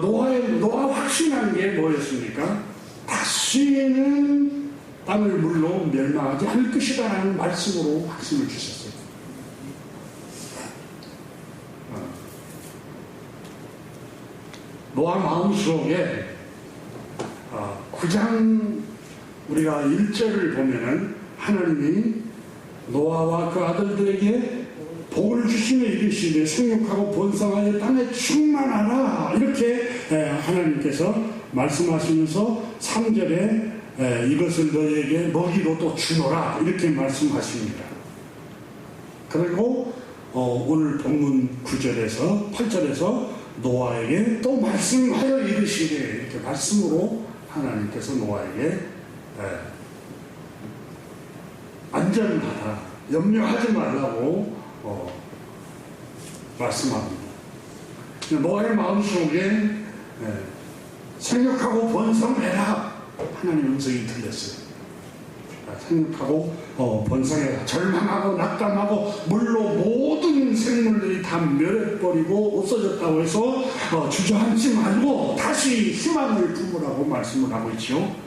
노아 확신한 게 뭐였습니까? 다시는 땅을 물로 멸망하지 않을 것이다라는 말씀으로 확신을 주셨어요. 노아 마음속에 9장 우리가 1절을 보면은 하나님이 노아와 그 아들들에게 복을 주시며 이르시되 생육하고 번성하여 땅에 충만하라 이렇게 하나님께서 말씀하시면서 3절에 이것을 너희에게 먹이로 또 주노라 이렇게 말씀하십니다. 그리고 오늘 본문 9절에서 8절에서 노아에게 또 말씀하여 이르시되 이렇게 말씀으로 하나님께서 노아에게 안전하다, 염려하지 말라고 말씀합니다. 노아의 마음속에 생육하고 번성해라 하나님의 음성이 들렸어요. 생육하고 번성해라. 절망하고 낙담하고 물로 모든 생물들이 다 멸해버리고 없어졌다고 해서 주저앉지 말고 다시 희망을 품으라고 말씀을 하고 있죠.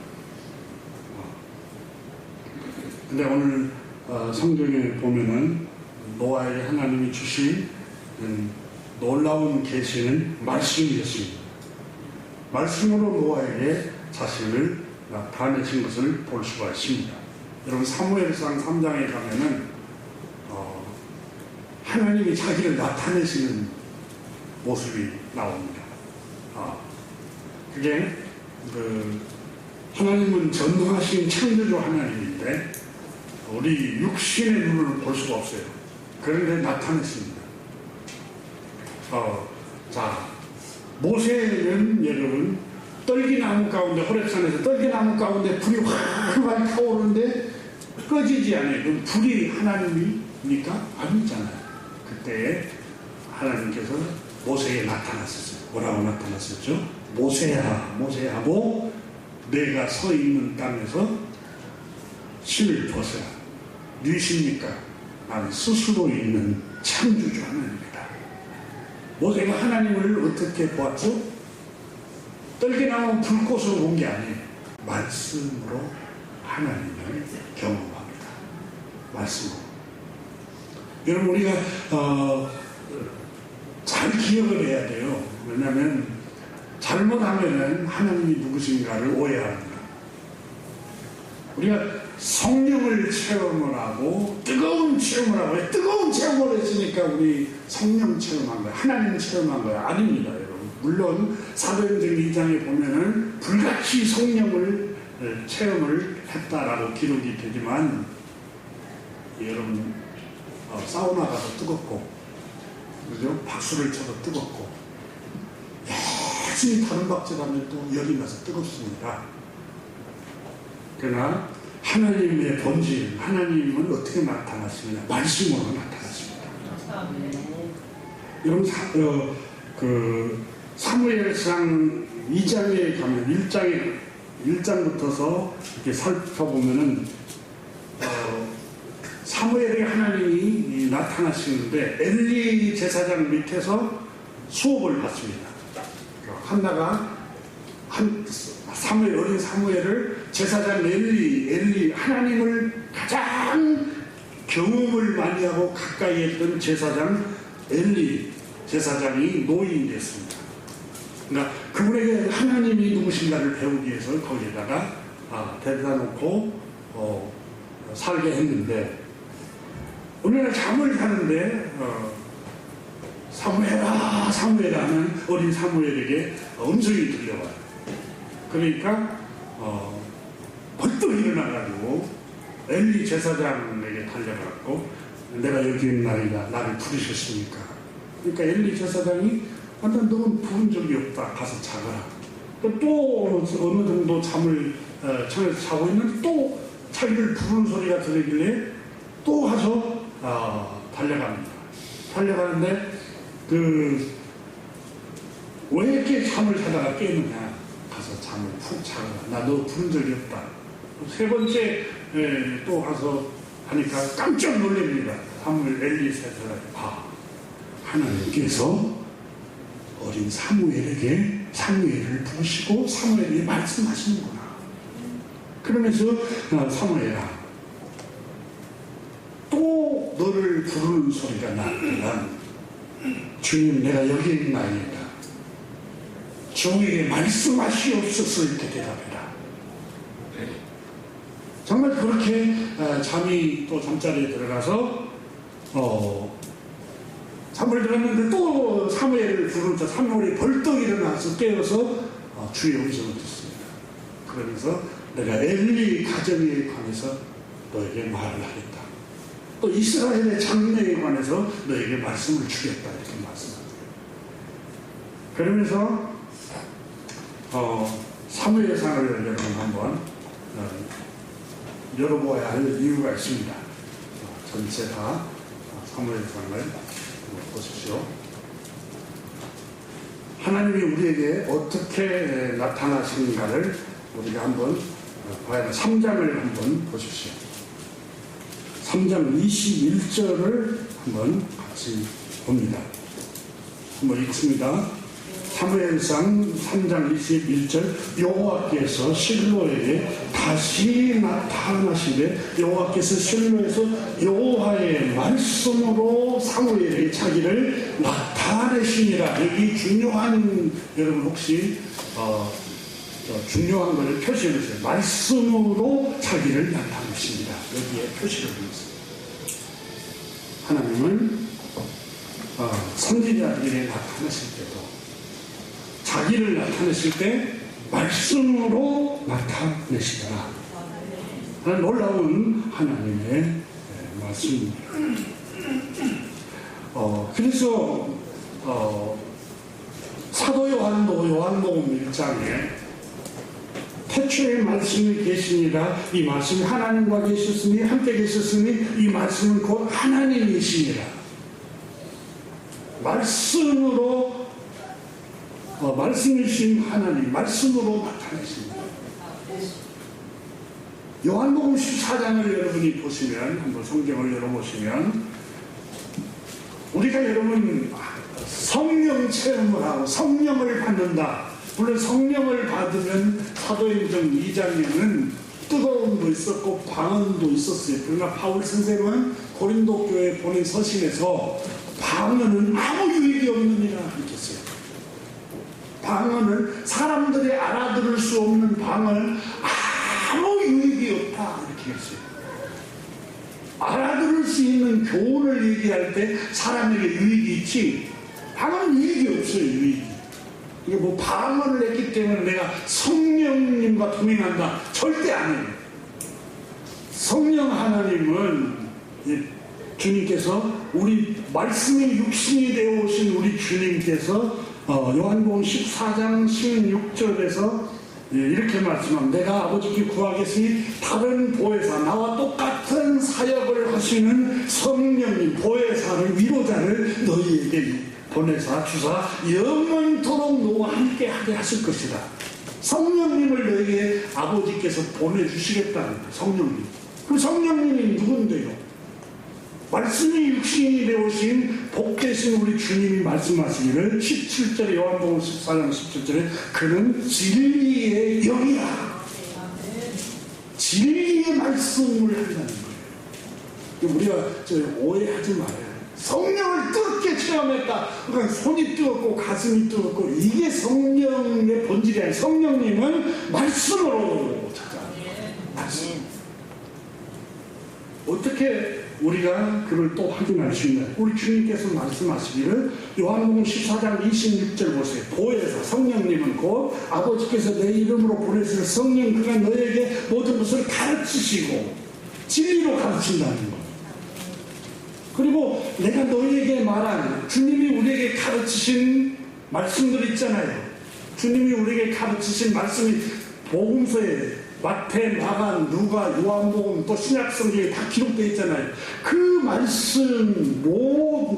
근데 오늘 성경에 보면은 노아에게 하나님이 주신 놀라운 계시는 말씀이었습니다. 말씀으로 노아에게 자신을 나타내신 것을 볼 수가 있습니다. 여러분 사무엘상 3장에 가면은 하나님이 자기를 나타내시는 모습이 나옵니다. 그게 하나님은 전능하신 창조주 하나님인데 우리 육신의 눈으로 볼 수가 없어요. 그런데 나타냈습니다. 자, 모세는 여러분 떨기나무 가운데, 호렙산에서 떨기나무 가운데 불이 활활 타오르는데 꺼지지 않아요. 그럼 불이 하나님입니까? 아니잖아요. 그때 하나님께서 모세에게 나타났었어요. 뭐라고 나타났었죠? 모세야, 모세하고 내가 서 있는 땅에서 신을 벗어라. 누구십니까? 나는 스스로 있는 창조주 하나님이다. 모세가 하나님을 어떻게 보았죠? 떨기나무 불꽃으로 본 게 아니에요. 말씀으로 하나님을 경험합니다. 말씀으로. 여러분 우리가 잘 기억을 해야 돼요. 왜냐하면 잘못하면은 하나님이 누구신가를 오해합니다. 우리가 성령을 체험을 하고 뜨거운 체험을 하고 뜨거운 체험을 했으니까 우리 성령 체험한 거야. 하나님 체험한 거야. 아닙니다, 여러분. 물론 사도행전 2장에 보면은 불같이 성령을 체험을 했다라고 기록이 되지만 여러분 사우나 가서 뜨겁고 그죠? 박수를 쳐도 뜨겁고 열심히 다른 박질하면 또 열이 나서 뜨겁습니다. 그러나 하나님의 본질, 하나님은 어떻게 나타나시느냐? 말씀으로 나타나십니다. 여러분 사무엘상 2장에 가면 1장부터서 이렇게 살펴보면은 사무엘의 하나님이 나타나시는데 엘리 제사장 밑에서 수업을 받습니다. 한나가 어린 사무엘을 제사장 엘리 하나님을 가장 경험을 많이 하고 가까이 했던 제사장 엘리 제사장이 노인이 됐습니다. 그러니까 그분에게 하나님이 누구신가를 배우기 위해서 거기에다가 데려다 놓고 살게 했는데 어느 날 잠을 자는데 사무엘아 하는 어린 사무엘에게 음성이 들려와요. 그러니까 벌떡 일어나가지고 엘리 제사장에게 달려가고 내가 여기 있나이다. 나를 부르셨습니까? 그러니까 엘리 제사장이 너는 부른 적이 없다. 가서 자거라. 또 어느 정도 잠을 청해서 자고 있는데 또 자기를 부르는 소리가 들리길래 또 가서 달려갑니다. 달려가는데 왜 이렇게 잠을 자다가 깨느냐? 가서 잠을 푹 자거라. 나 너 부른 적이 없다. 세 번째 또 가서 하니까 깜짝 놀랍니다. 사무엘 엘리 제사장이 하나님께서 어린 사무엘을 부르시고 사무엘이 말씀하시는구나. 그러면서 사무엘아 또 너를 부르는 소리가 나니까 주님 내가 여기 있나이다. 종에게 말씀하시옵소서 이렇게 대답해라. 정말 그렇게 잠자리에 들어가서 잠을 들었는데 또 사무엘을 부르자 사무엘이 벌떡 일어나서 깨어서 주의 음성을 듣습니다. 그러면서 내가 엘리 가정에 관해서 너에게 말을 하겠다. 또 이스라엘의 장래에 관해서 너에게 말씀을 주겠다 이렇게 말씀합니다. 그러면서 사무엘상을 여러분 한번 열어보아야 할 이유가 있습니다. 전체 다 사무엘상을 보십시오. 하나님이 우리에게 어떻게 나타나시는가를 우리가 한번 봐야 3장을 한번 보십시오. 3장 21절을 한번 같이 봅니다. 한번 읽습니다. 사무엘상 3장 21절 여호와께서 실로에게 다시 나타나시되 여호와께서 실로에서 여호와의 말씀으로 사무엘에게 자기를 나타내시니라. 여기 중요한 여러분 혹시 중요한 것을 표시해 주세요. 말씀으로 자기를 나타내십니다. 여기에 표시를 해주세요. 하나님은 선지자들에게 나타내실 때도 자기를 나타내실 때 말씀으로 나타내시더라. 하는 놀라운 하나님의 말씀입니다. 그래서 사도 요한도 요한복음 1장에 태초에 말씀이 계시니라. 이 말씀이 하나님과 계셨으니 함께 계셨으니 이 말씀은 곧 하나님이시니라. 말씀으로 말씀이신 하나님 말씀으로 나타내십니다. 요한복음 14장을 여러분이 보시면 한번 성경을 열어보시면 우리가 여러분 성령 체험을 하고 성령을 받는다. 물론 성령을 받으면 사도행전 2장에는 뜨거움도 있었고 방언도 있었어요. 그러나 바울 선생은 고린도 교회에 보낸 서신에서 방언은 아무 유익이 없느니라 이렇게 했어요. 방언은 사람들이 알아들을 수 없는 방언은 아무 유익이 없다 이렇게 했어요. 알아들을 수 있는 교훈을 얘기할 때 사람에게 유익이 있지 방언은 유익이 없어요. 유익이. 이게 뭐 방언을 했기 때문에 내가 성령님과 동행한다 절대 아니에요. 성령 하나님은 주님께서 우리 말씀이 육신이 되어 오신 우리 주님께서 요한복음 14장 16절에서 이렇게 말씀합니다. 내가 아버지께 구하겠으니 다른 보혜사 나와 똑같은 사역을 하시는 성령님 보혜사를 위로자를 너희에게 보내사 주사 영원토록 너와 함께 하게 하실 것이다. 성령님을 너희에게 아버지께서 보내주시겠다는 거예요. 성령님. 그럼 성령님이 누군데요? 말씀이 육신이 되오신 복되신 우리 주님이 말씀하시기를 17절에 요한복음 14장 17절에 그는 진리의 영이라. 진리의 말씀을 한다는 거예요. 우리가 오해하지 말아요. 성령을 뜨겁게 체험했다. 그러니까 손이 뜨겁고 가슴이 뜨겁고 이게 성령의 본질이 아니에요. 성령님은 말씀으로 찾아갑니다. 말씀. 어떻게 우리가 그걸 또 확인할 수 있나요? 우리 주님께서 말씀하시기를 요한복음 14장 26절 보세요. 보혜사 성령님은 곧 아버지께서 내 이름으로 보내실 성령 그가 너에게 모든 것을 가르치시고 진리로 가르친다는 것. 그리고 내가 너희에게 말한 주님이 우리에게 가르치신 말씀들 있잖아요. 주님이 우리에게 가르치신 말씀이 복음서에 마태, 마가, 누가, 요한복음 또 신약성경에 다 기록되어 있잖아요. 그 말씀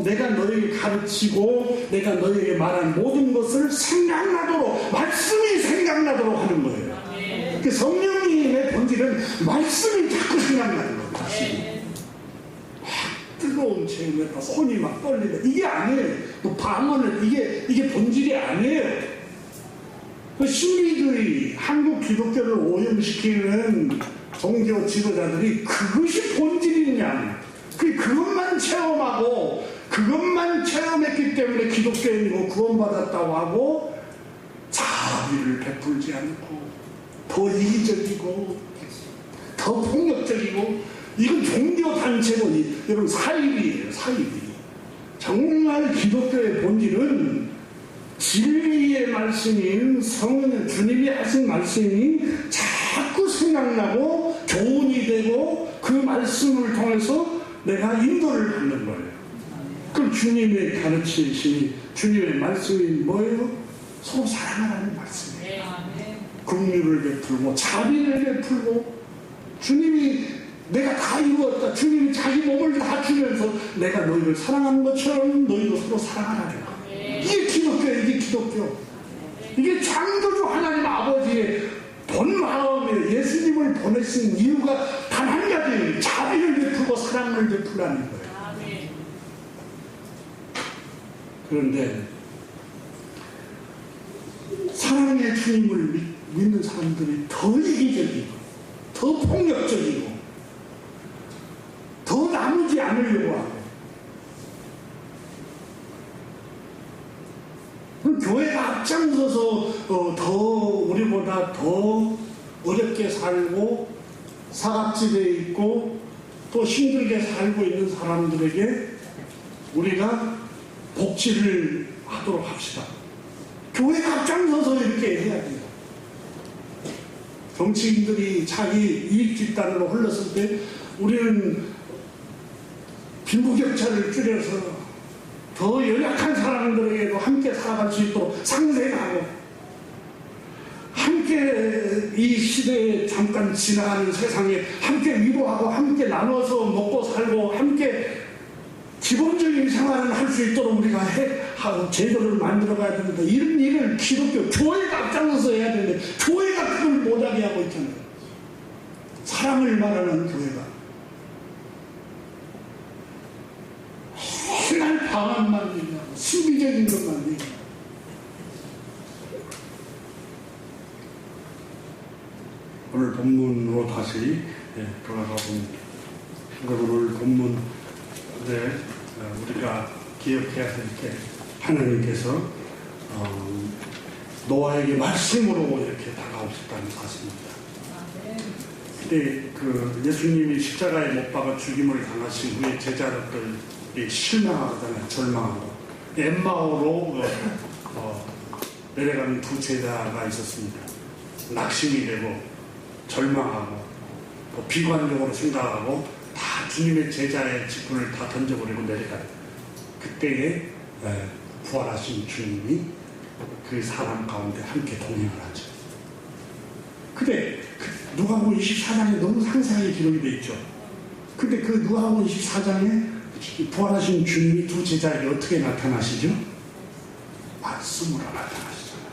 내가 너희에게 가르치고 내가 너희에게 말한 모든 것을 생각나도록 말씀이 생각나도록 하는 거예요. 그 성령님의 본질은 말씀이 자꾸 생각나는 거예요. 말씀이. 뜨거운 체험에다 손이 막 떨리다. 이게 아니에요. 뭐 방언을 이게 본질이 아니에요. 그 신비주의 한국 기독교를 오염시키는 종교 지도자들이 그것이 본질이냐. 그것만 체험하고 그것만 체험했기 때문에 기독교인이고 구원받았다고 하고 자비를 베풀지 않고 더 이기적이고 더 폭력적이고 이건 종교단체고 여러분 사입이에요. 사입이. 정말 기독교의 본질은 진리의 말씀인 성령 주님이 하신 말씀이 자꾸 생각나고 교훈이 되고 그 말씀을 통해서 내가 인도를 받는 거예요. 그럼 주님의 가르치심이 주님의 말씀이 뭐예요? 서로 사랑하라는 말씀이에요. 긍휼을 베풀고 자비를 베풀고 주님이 내가 다 이루었다. 주님이 자기 몸을 다 주면서 내가 너희를 사랑하는 것처럼 너희도 서로 사랑하라. 이게 기독교예요. 이게 기독교. 이게 창조주 하나님 아버지의 본 마음이에요. 예수님을 보내신 이유가 단 한 가지예요. 자비를 베풀고 사랑을 베풀라는 거예요. 그런데 사랑의 주님을 믿는 사람들이 더 이기적이고 더 폭력적이고 더 나누지 않으려고 하고 교회가 앞장서서 더 우리보다 더 어렵게 살고 사각지대에 있고 또 힘들게 살고 있는 사람들에게 우리가 복지를 하도록 합시다. 교회가 앞장서서 이렇게 해야 돼요. 정치인들이 자기 이익 집단으로 흘렀을 때 우리는 빈부격차를 줄여서 더 연약한 사람들에게도 함께 살아갈 수 있도록 상생하고 함께 이 시대에 잠깐 지나가는 세상에 함께 위로하고 함께 나눠서 먹고 살고 함께 기본적인 생활을 할 수 있도록 우리가 제도를 만들어 가야 됩니다. 이런 일을 기독교 교회가 앞장서서 해야 되는데 교회가 그걸 못하게 하고 있잖아요. 사랑을 말하는 교회가 맨날 방언만 얘기하고 신비적인 것만 얘기하고 오늘 본문으로 다시 돌아가 봅니다. 오늘 본문에 우리가 기억해야 될 게 하나님께서 노아에게 말씀으로 이렇게 다가오셨다는 사실입니다. 그때 그 예수님이 십자가에 못 박아 죽임을 당하신 후에 제자들이 실망하잖아요. 절망하고 엠마오로 내려가는 두 제자가 있었습니다. 낙심이 되고 절망하고 비관적으로 생각하고 다 주님의 제자의 직분을 다 던져버리고 내려가요. 그때에 부활하신 주님이 그 사람 가운데 함께 동행을 하죠. 근데 누가복음 24장에 너무 상세하게 기록이 되어 있죠. 근데 그 누가복음 24장에 부활하신 주님이 두 제자에게 어떻게 나타나시죠? 말씀으로 나타나시잖아요.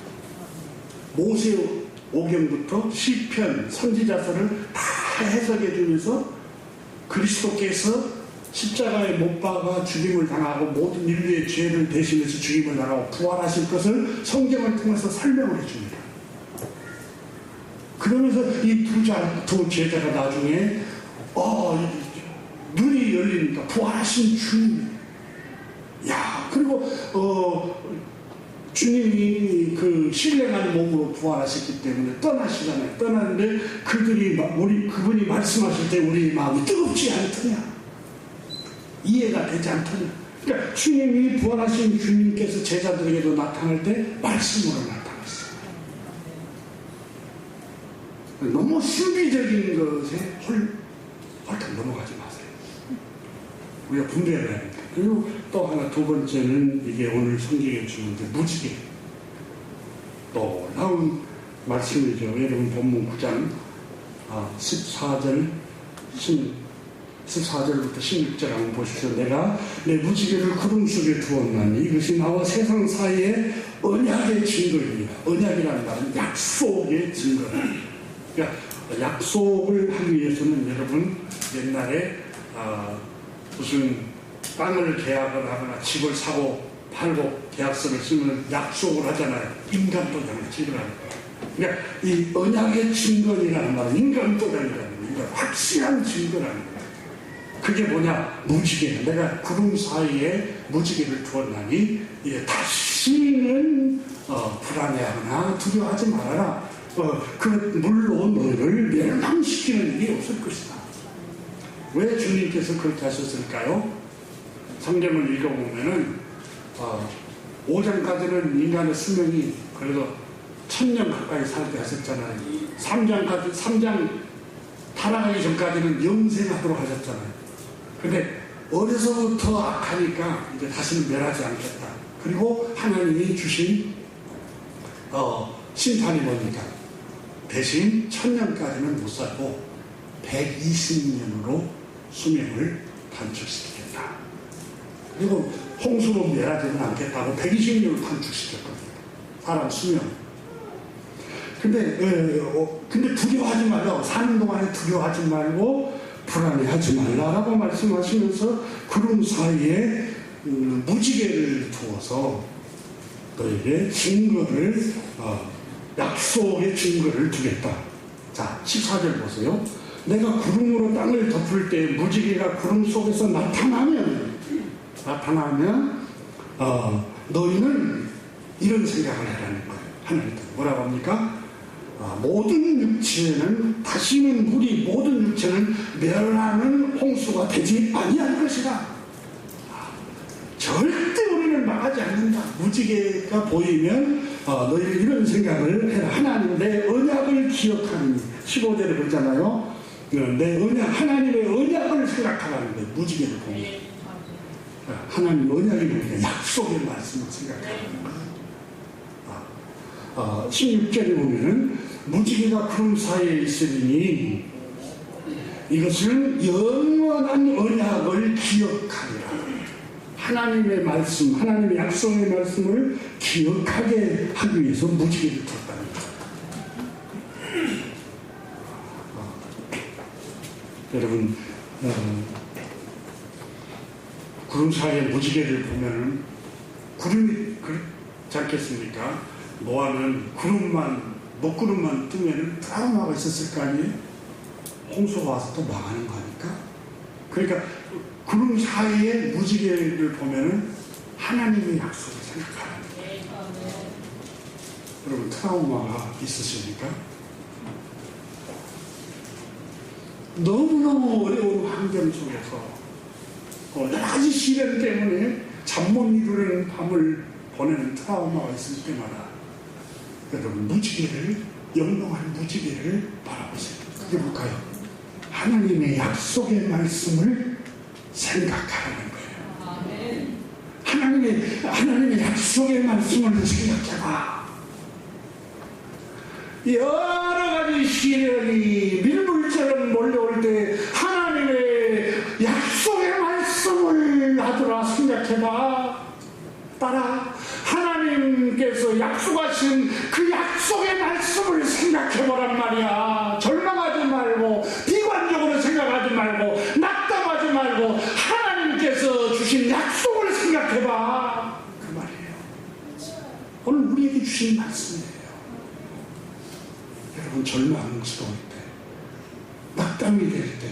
모세 오경부터 시편, 선지자서를 다 해석해 주면서 그리스도께서 십자가에 못 박아 죽임을 당하고 모든 인류의 죄를 대신해서 죽임을 당하고 부활하실 것을 성경을 통해서 설명을 해줍니다. 그러면서 이 두 제자가 나중에 눈이 열리니까 부활하신 주님, 그리고 주님이 그 신령한 몸으로 부활하셨기 때문에 떠나시잖아요. 떠나는데 그분이 말씀하실 때 우리 마음이 뜨겁지 않더냐, 이해가 되지 않더냐. 그러니까 주님이 부활하신 주님께서 제자들에게도 나타날 때 말씀으로 나타났어요. 너무 신비적인 것에 헐떡 넘어가지 마세요. 우리가 분별해야 합니다. 그리고 또 하나, 두 번째는 이게 오늘 성경에 주는데 무지개. 놀라운 말씀이죠. 여러분 본문 9장 14절부터 16절 한번 보십시오. 내가 내 무지개를 구름 속에 두었나니 이것이 나와 세상 사이에 언약의 증거입니다. 언약이라는 말은 약속의 증거입니다. 그러니까 약속을 하기 위해서는 여러분 옛날에 무슨 땅을 계약을 하거나 집을 사고 팔고 계약서를 쓰면 약속을 하잖아요. 인감도장을 찍으라는 거예요. 그러니까 이 언약의 증거이라는 말은 인감도장이라는 거예요. 확실한 증거라는 거예요. 그게 뭐냐? 무지개. 내가 구름 사이에 무지개를 두었나니 이게 다시는 불안해하거나 두려워하지 말아라. 그 물로 너희를 멸망시키는 일이 없을 것이다. 왜 주님께서 그렇게 하셨을까요? 성경을 읽어보면은 5장까지는 인간의 수명이 그래도 1000년 가까이 살게 하셨잖아요. 3장 타락하기 전까지는 영생하도록 하셨잖아요. 근데 어려서부터 악하니까 이제 다시는 멸하지 않겠다. 그리고 하나님이 주신 심판이 뭡니까? 대신 1000년까지는 못 살고 120년으로 수명을 단축시키겠다. 그리고 홍수로 멸하지는 않겠다고 120년을 단축시켰거든요. 사람 수명. 근데 두려워하지 말라고, 사는 동안에 두려워하지 말고 불안해하지 말라라고 말씀하시면서 구름 사이에 무지개를 두어서 너에게 증거를, 약속의 증거를 두겠다. 자, 14절 보세요. 내가 구름으로 땅을 덮을 때 무지개가 구름 속에서 나타나면 너희는 이런 생각을 하라는 거예요. 하나님께서 뭐라고 합니까? 모든 육체는 다시는 모든 육체는 멸하는 홍수가 되지 아니할 것이다. 절대 우리는 망하지 않는다. 무지개가 보이면 너희는 이런 생각을 해라. 하나님 내 언약을 기억하는 15절에 그러잖아요. 내 언약, 하나님의 언약을 생각하라는 거예요. 무지개를 보면 하나님 언약이 뭐냐? 약속의 말씀을 생각하는 거예요. 16절에 보면은 무지개가 구름 사이에 있으니 이것은 영원한 언약을 기억하리라. 하나님의 말씀, 하나님의 약속의 말씀을 기억하게 하기 위해서 무지개를 뒀다는 거예요. 여러분, 구름 사이에 무지개를 보면은 구름이 그렇지 않겠습니까? 노아는 구름만 먹구름만 뜨면 트라우마가 있었을 거 아니에요? 홍수가 와서 또 망하는 거니까. 그러니까 구름 사이에 무지개를 보면은 하나님의 약속을 생각하는 거예요. 여러분 트라우마가 있으십니까? 너무너무 어려운 환경 속에서 여러 가지 시련 때문에 잠 못 이루는 밤을 보내는 트라우마가 있을 때마다 여러분 무지개를, 영롱한 무지개를 바라보세요. 그게 뭘까요? 하나님의 약속의 말씀을 생각하라는 거예요. 하나님의 약속의 말씀을 생각해봐. 여러 가지 시련이 밀물처럼 몰려올 때 하나님의 약속의 말씀을 하더라 생각해봐. 따라 하나님께서 약속하신 그 약속의 말씀을 생각해보란 말이야. 절망하지 말고 비관적으로 생각하지 말고 낙담하지 말고 하나님께서 주신 약속을 생각해봐. 그 말이에요. 오늘 우리에게 주신 말씀이에요. 여러분 절망스러울 때, 낙담이 될 때,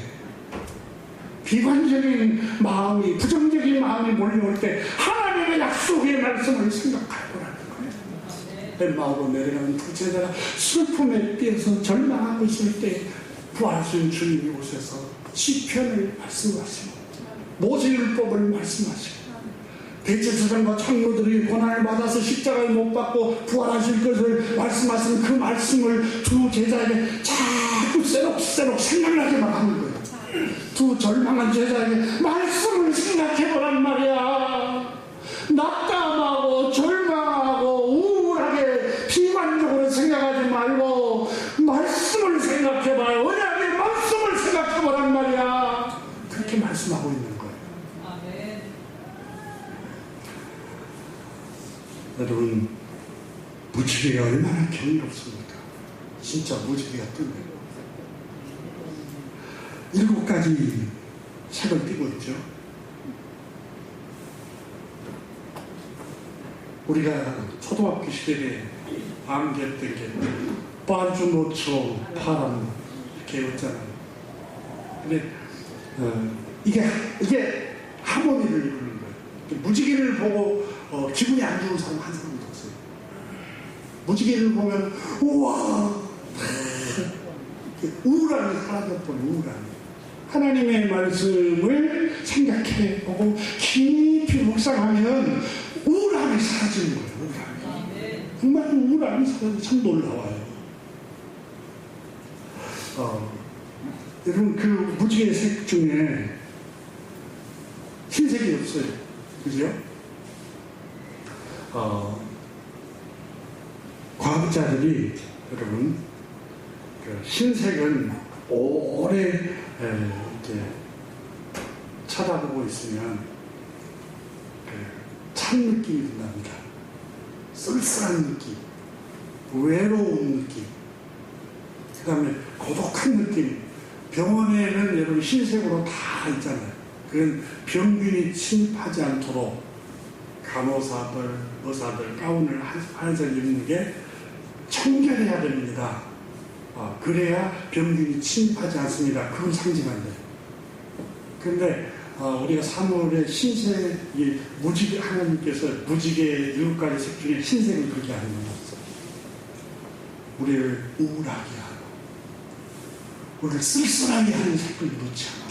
비관적인 마음이, 부정적인 마음이 몰려올 때 하나님의 약속의 말씀을 생각하라는 거예요. 엠마오로 내려가는 두 제자가 슬픔에 뛰어서 절망하고 있을 때 부활하신 주님이 오셔서 시편을 말씀하시고 모세율법을 말씀하시고 대제사장과 장로들이 고난을 받아서 십자가에 못 박고 부활하실 것을 말씀하신 그 말씀을 두 제자에게 자꾸 새록새록 생각나게만 하는 거예요. 두 절망한 제자에게 말씀을 생각해보란 말이야. 낙담하고 절망하고 우울하게 비관적으로 생각하지 말고 말씀을 생각해봐요. 언약의 말씀을 생각해보란 말이야. 그렇게 말씀하고 있는 거예요. 아멘. 여러분 무지개가 얼마나 경이롭습니까? 진짜 무지개가 뜨네요. 7가지 색을 띠고 있죠. 우리가 초등학교 시절에 암기했던 게 반주노초 파란 이렇게 였잖아요. 근데 이게 하모니를 이루는 거예요. 무지개를 보고 기분이 안 좋은 사람 한 사람도 없어요. 무지개를 보면 우와 우울함이 사라졌던 우울함. 하나님의 말씀을 생각해보고 깊이 묵상하면 우울함이 사라지는 거예요. 우울함이. 정말 우울함이 사라지면 참 놀라워요. 여러분 그 무지개 색 중에 흰색이 없어요. 그죠? 과학자들이 여러분 그 흰색은 오래 이렇게 쳐다보고 있으면 찬 느낌이 든답니다. 쓸쓸한 느낌, 외로운 느낌, 그 다음에 고독한 느낌. 병원에는 여러분 흰색으로 다 있잖아요. 그건 병균이 침입하지 않도록 간호사들, 의사들 가운을 하얀색 입는 게 청결해야 됩니다. 그래야 병균이 침입하지 않습니다. 그걸 상징한대요. 그런데 우리가 3월에 흰색이 무지개, 하나님께서 무지개 7가지 색 중에 흰색을 그렇게 하는 거였어요. 우리를 우울하게 하고 우리를 쓸쓸하게 하는 색을 넣지 않았어요.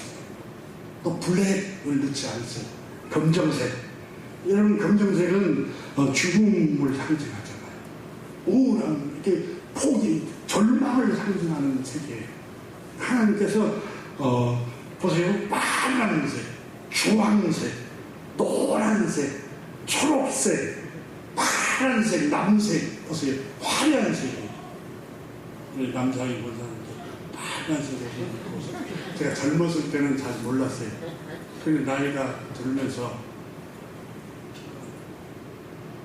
또 블랙을 넣지 않았어요. 검정색. 이런 검정색은 죽음을 상징하잖아요. 우울함, 이렇게 포기, 절망을 상징하는 색이에요. 하나님께서 보세요. 빨간색, 주황색, 노란색, 초록색, 파란색, 남색. 보세요. 화려한 색이에요. 우리 남자이 본 사람들 빨간색으로 보세요. 제가 젊었을 때는 잘 몰랐어요. 그런데 나이가 들면서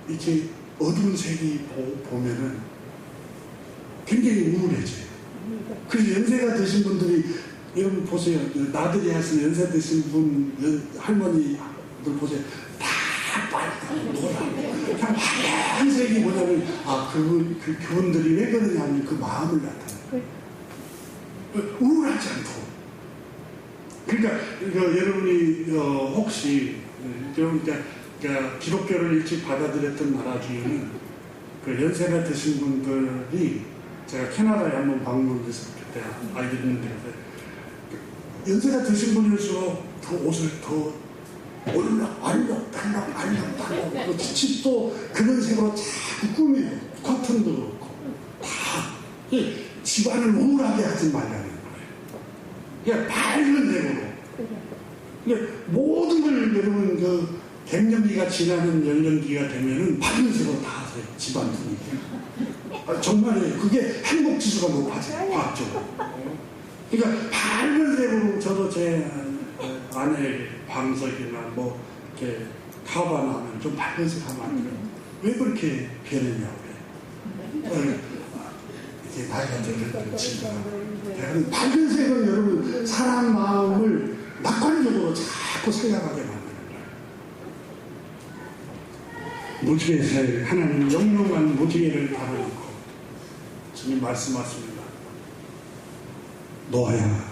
이렇게 어두운 색이 보면은 굉장히 우울해져요. 그래서 연세가 드신 분들이, 여러분 보세요. 나들이 하시는 연세 드신 분, 할머니들 보세요. 다 빨갛고 노랗고 그냥 하얀색이 뭐냐면, 그분들이 왜 그러냐면 그 마음을 나타내요. 우울하지 않고. 그러니까, 여러분이, 혹시, 그러니까 기독교를 일찍 받아들였던 나라 중에는 그 연세가 드신 분들이 제가 캐나다에 한번 방문했을 때 아이들 있는데 연세가 드신 분일수록 더 옷을 더 알록달록 집도 그런 색으로 자꾸 꾸며요. 커튼도 그렇고 다 집안을 우울하게 하지 말라는 거예요. 그냥 밝은 색으로. 모든 걸 여러분 그 갱년기가 지나는 연령기가 되면은 밝은 색으로 다 하세요. 집안 분위기. 정말이에요. 그게 행복 지수가 높아져요. 과학적으로. 그러니까 밝은 색으로 저도 제 아내 방석이나 뭐 이렇게 카바나 하면 좀 밝은 색 하면 안 돼요. 왜 그렇게 변했냐고 그래요. 이게 나이가 들면 친구가. 밝은 색은 여러분 사람 마음을 낙관적으로 자꾸 생각하게 만들어요. 무지개새 하나님 영롱한 무지개를 달아놓고 주님 말씀하십니다. 노아야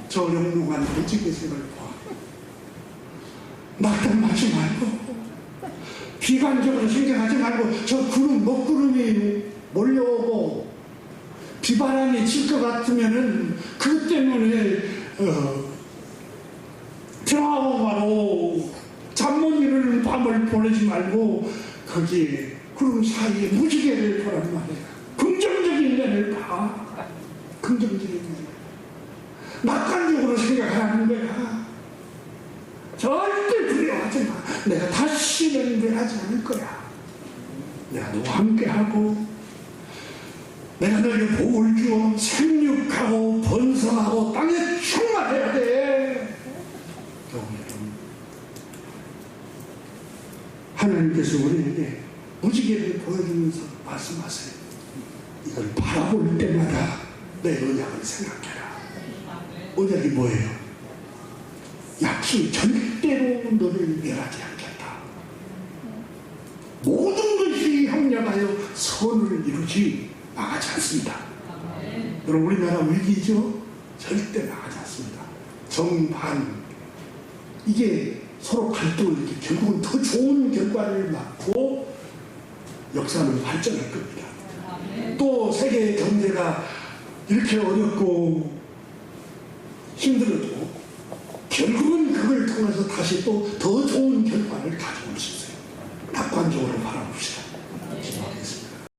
저 영롱한 무지개색을 봐. 낙담하지 말고 비관적으로 생각하지 말고 저 구름 먹구름이 몰려오고 비바람이 칠 것 같으면은 그것 때문에 트라우마로 잠 못 이루는 밤을 보내지 말고 거기에 구름 사이에 무지개를 보란 말이야. 긍정적인 면을 봐. 긍정적인 면. 낙관적으로 생각하는 거야. 절대 두려워하지 마. 내가 다시는 변하지 않을 거야. 내가 너와 함께하고 내가 너에게 복을 주어 생육하고 번성하고 땅에 충만해야 돼. 하나님께서 우리에게 무지개를 보여주면서 말씀하세요. 이걸 바라볼 때마다 내 언약을 생각해라. 언약이 뭐예요? 약속이 절대로 너를 멸하지 않겠다. 모든 것이 합력하여 선을 이루지 나가지 않습니다. 여러분 우리나라 위기죠? 절대 나가지 않습니다. 정반 이게 서로 갈등을 이렇게 결국은 더 좋은 결과를 낳고 역사는 발전할 겁니다. 또 세계 경제가 이렇게 어렵고 힘들어도 결국은 그걸 통해서 다시 또 더 좋은 결과를 가져올 수 있어요. 낙관적으로 바라봅시다.